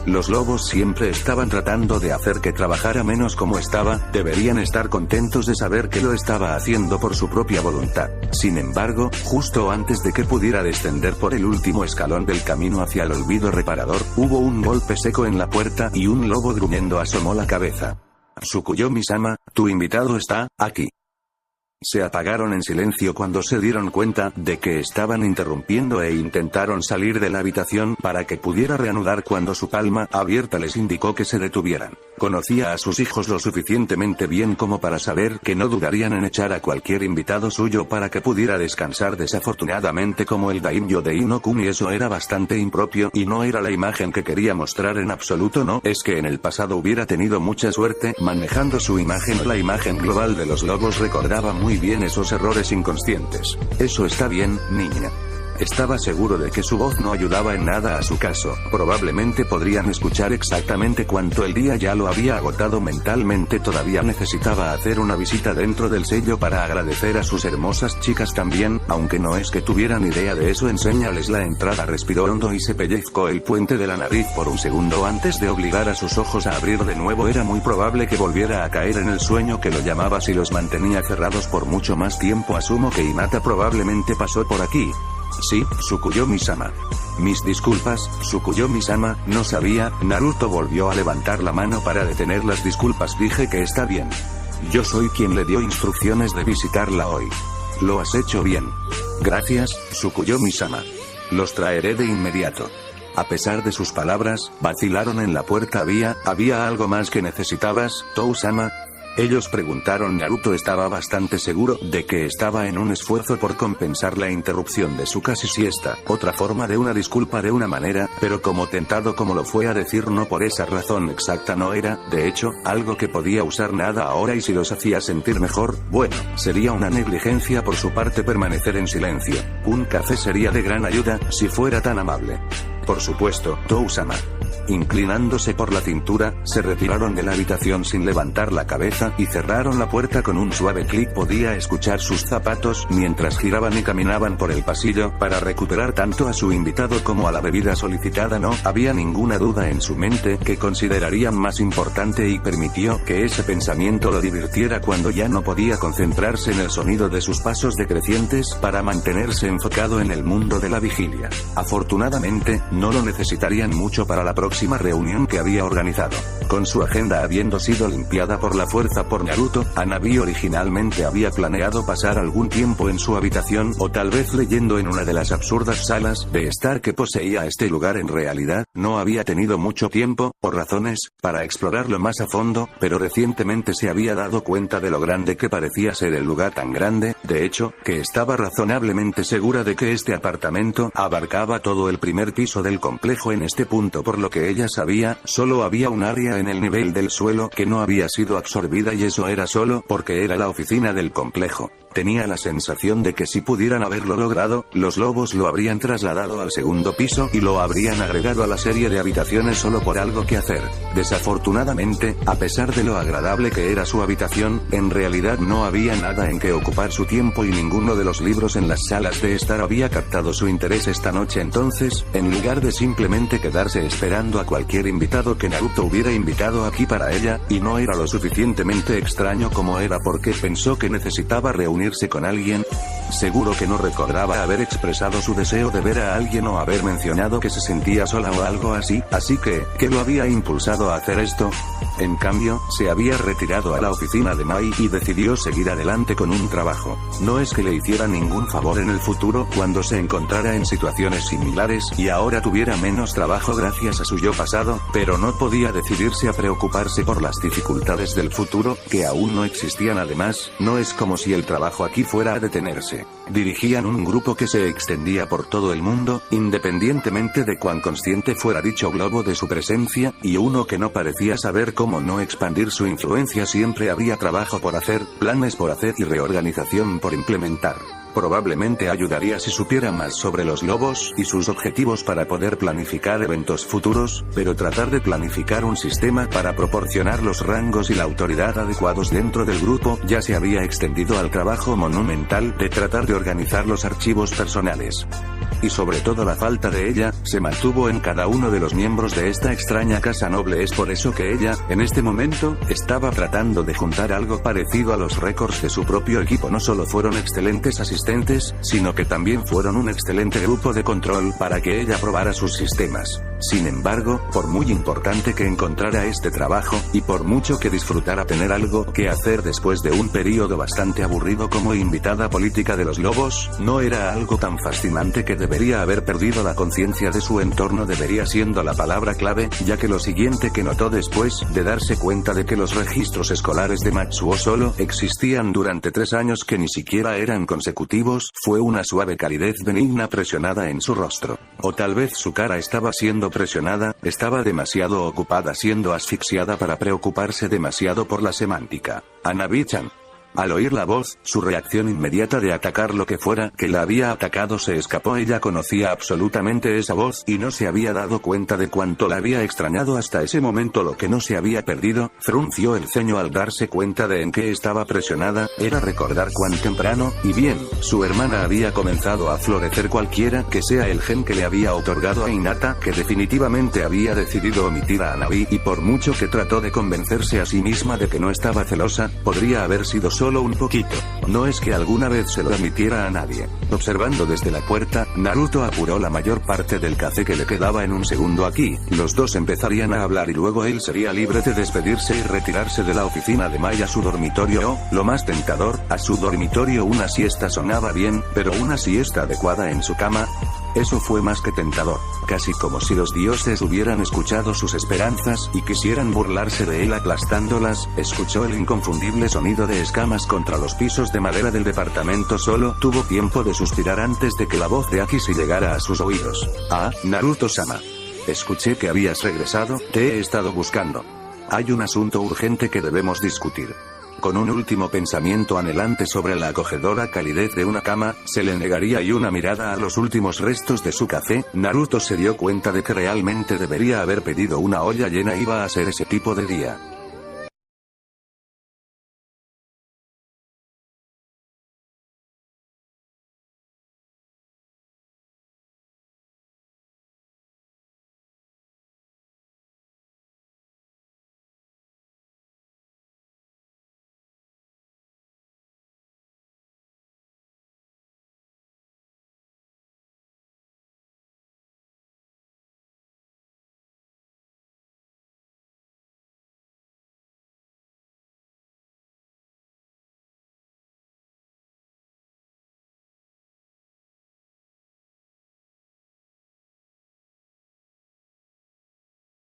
Los lobos siempre estaban tratando de hacer que trabajara menos como estaba. Deberían estar contentos de saber que lo estaba haciendo por su propia voluntad. Sin embargo, justo antes de que pudiera descender por el último escalón del camino hacia el olvido reparador, hubo un golpe seco en la puerta y un lobo gruñendo asomó la cabeza. Tsukuyomi-sama, tu invitado está aquí. Se apagaron en silencio cuando se dieron cuenta de que estaban interrumpiendo e intentaron salir de la habitación para que pudiera reanudar cuando su palma abierta les indicó que se detuvieran. Conocía a sus hijos lo suficientemente bien como para saber que no dudarían en echar a cualquier invitado suyo para que pudiera descansar. Desafortunadamente, como el daimyo de Inokuni, eso era bastante impropio y no era la imagen que quería mostrar en absoluto. No es que en el pasado hubiera tenido mucha suerte manejando su imagen. La imagen global de los lobos recordaba muy bien esos errores inconscientes. Eso está bien, niña. Estaba seguro de que su voz no ayudaba en nada a su caso. Probablemente podrían escuchar exactamente cuánto el día ya lo había agotado mentalmente. Todavía necesitaba hacer una visita dentro del sello para agradecer a sus hermosas chicas también, aunque no es que tuvieran idea de eso. Enséñales la entrada. Respiró hondo y se pellizcó el puente de la nariz por un segundo antes de obligar a sus ojos a abrir de nuevo. Era muy probable que volviera a caer en el sueño que lo llamaba si los mantenía cerrados por mucho más tiempo. Asumo que Hinata probablemente pasó por aquí. Sí, Tsukuyomi-sama. Mis disculpas, Tsukuyomi-sama, no sabía. Naruto volvió a levantar la mano para detener las disculpas. Dije que está bien. Yo soy quien le dio instrucciones de visitarla hoy. Lo has hecho bien. Gracias, Tsukuyomi-sama. Los traeré de inmediato. A pesar de sus palabras, vacilaron en la puerta. ¿Había algo más que necesitabas, Tou-sama? Ellos preguntaron. Naruto estaba bastante seguro de que estaba en un esfuerzo por compensar la interrupción de su casi siesta. Otra forma de una disculpa de una manera, pero como tentado como lo fue a decir no por esa razón exacta no era, de hecho, algo que podía usar nada ahora. Y si los hacía sentir mejor, bueno, sería una negligencia por su parte permanecer en silencio. Un café sería de gran ayuda, si fuera tan amable. Por supuesto, Tou-sama. Inclinándose por la cintura, se retiraron de la habitación sin levantar la cabeza, y cerraron la puerta con un suave clic. Podía escuchar sus zapatos mientras giraban y caminaban por el pasillo, para recuperar tanto a su invitado como a la bebida solicitada. No había ninguna duda en su mente que considerarían más importante, y permitió que ese pensamiento lo divirtiera cuando ya no podía concentrarse en el sonido de sus pasos decrecientes para mantenerse enfocado en el mundo de la vigilia. Afortunadamente, no lo necesitarían mucho para la próxima reunión que había organizado. Con su agenda habiendo sido limpiada por la fuerza por Naruto, Hanabi originalmente había planeado pasar algún tiempo en su habitación, o tal vez leyendo en una de las absurdas salas de estar que poseía este lugar. En realidad, no había tenido mucho tiempo, por razones, para explorarlo más a fondo, pero recientemente se había dado cuenta de lo grande que parecía ser el lugar. Tan grande, de hecho, que estaba razonablemente segura de que este apartamento abarcaba todo el primer piso del complejo. En este punto, por lo que ella sabía, solo había un área en el nivel del suelo que no había sido absorbida, y eso era solo porque era la oficina del complejo. Tenía la sensación de que si pudieran haberlo logrado, los lobos lo habrían trasladado al segundo piso y lo habrían agregado a la serie de habitaciones solo por algo que hacer. Desafortunadamente, a pesar de lo agradable que era su habitación, en realidad no había nada en que ocupar su tiempo, y ninguno de los libros en las salas de estar había captado su interés esta noche. Entonces, en lugar de simplemente quedarse esperando a cualquier invitado que Naruto hubiera invitado aquí para ella, y no era lo suficientemente extraño como era porque pensó que necesitaba reunirse con alguien. Seguro que no recordaba haber expresado su deseo de ver a alguien o haber mencionado que se sentía sola o algo así que, ¿qué lo había impulsado a hacer esto? En cambio, se había retirado a la oficina de Mai y decidió seguir adelante con un trabajo. No es que le hiciera ningún favor en el futuro cuando se encontrara en situaciones similares y ahora tuviera menos trabajo gracias a su yo pasado, pero no podía decidirse a preocuparse por las dificultades del futuro, que aún no existían. Además, no es como si el trabajo aquí fuera a detenerse. Dirigían un grupo que se extendía por todo el mundo, independientemente de cuán consciente fuera dicho globo de su presencia, y uno que no parecía saber cómo no expandir su influencia. Siempre habría trabajo por hacer, planes por hacer y reorganización por implementar. Probablemente ayudaría si supiera más sobre los lobos y sus objetivos para poder planificar eventos futuros, pero tratar de planificar un sistema para proporcionar los rangos y la autoridad adecuados dentro del grupo ya se había extendido al trabajo monumental de tratar de organizar los archivos personales. Y sobre todo la falta de ella, se mantuvo en cada uno de los miembros de esta extraña casa noble. Es por eso que ella, en este momento, estaba tratando de juntar algo parecido a los récords de su propio equipo. No solo fueron excelentes asistentes, sino que también fueron un excelente grupo de control para que ella probara sus sistemas. Sin embargo, por muy importante que encontrara este trabajo, y por mucho que disfrutara tener algo que hacer después de un periodo bastante aburrido como invitada política de los lobos, no era algo tan fascinante que debería haber perdido la conciencia de su entorno. Debería siendo la palabra clave, ya que lo siguiente que notó después de darse cuenta de que los registros escolares de Matsuo solo existían durante 3 años que ni siquiera eran consecutivos, fue una suave calidez benigna presionada en su rostro. O tal vez su cara estaba siendo presionada, estaba demasiado ocupada siendo asfixiada para preocuparse demasiado por la semántica. Hanabi-chan. Al oír la voz, su reacción inmediata de atacar lo que fuera que la había atacado se escapó. Ella conocía absolutamente esa voz y no se había dado cuenta de cuánto la había extrañado hasta ese momento. Lo que no se había perdido, frunció el ceño al darse cuenta de en qué estaba presionada, era recordar cuán temprano, y bien, su hermana había comenzado a florecer. Cualquiera que sea el gen que le había otorgado a Hinata, que definitivamente había decidido omitir a Hanabi, y por mucho que trató de convencerse a sí misma de que no estaba celosa, podría haber sido solo un poquito. No es que alguna vez se lo admitiera a nadie. Observando desde la puerta, Naruto apuró la mayor parte del café que le quedaba en un segundo. Aquí, los dos empezarían a hablar y luego él sería libre de despedirse y retirarse de la oficina de Mai a su dormitorio o, lo más tentador, a su dormitorio. Una siesta sonaba bien, pero una siesta adecuada en su cama. Eso fue más que tentador, casi como si los dioses hubieran escuchado sus esperanzas y quisieran burlarse de él aplastándolas. Escuchó el inconfundible sonido de escamas contra los pisos de madera del departamento. Solo tuvo tiempo de suspirar antes de que la voz de Akishi llegara a sus oídos. Ah, Naruto-sama. Escuché que habías regresado, te he estado buscando. Hay un asunto urgente que debemos discutir. Con un último pensamiento anhelante sobre la acogedora calidez de una cama, se le negaría y una mirada a los últimos restos de su café, Naruto se dio cuenta de que realmente debería haber pedido una olla llena. Iba a ser ese tipo de día.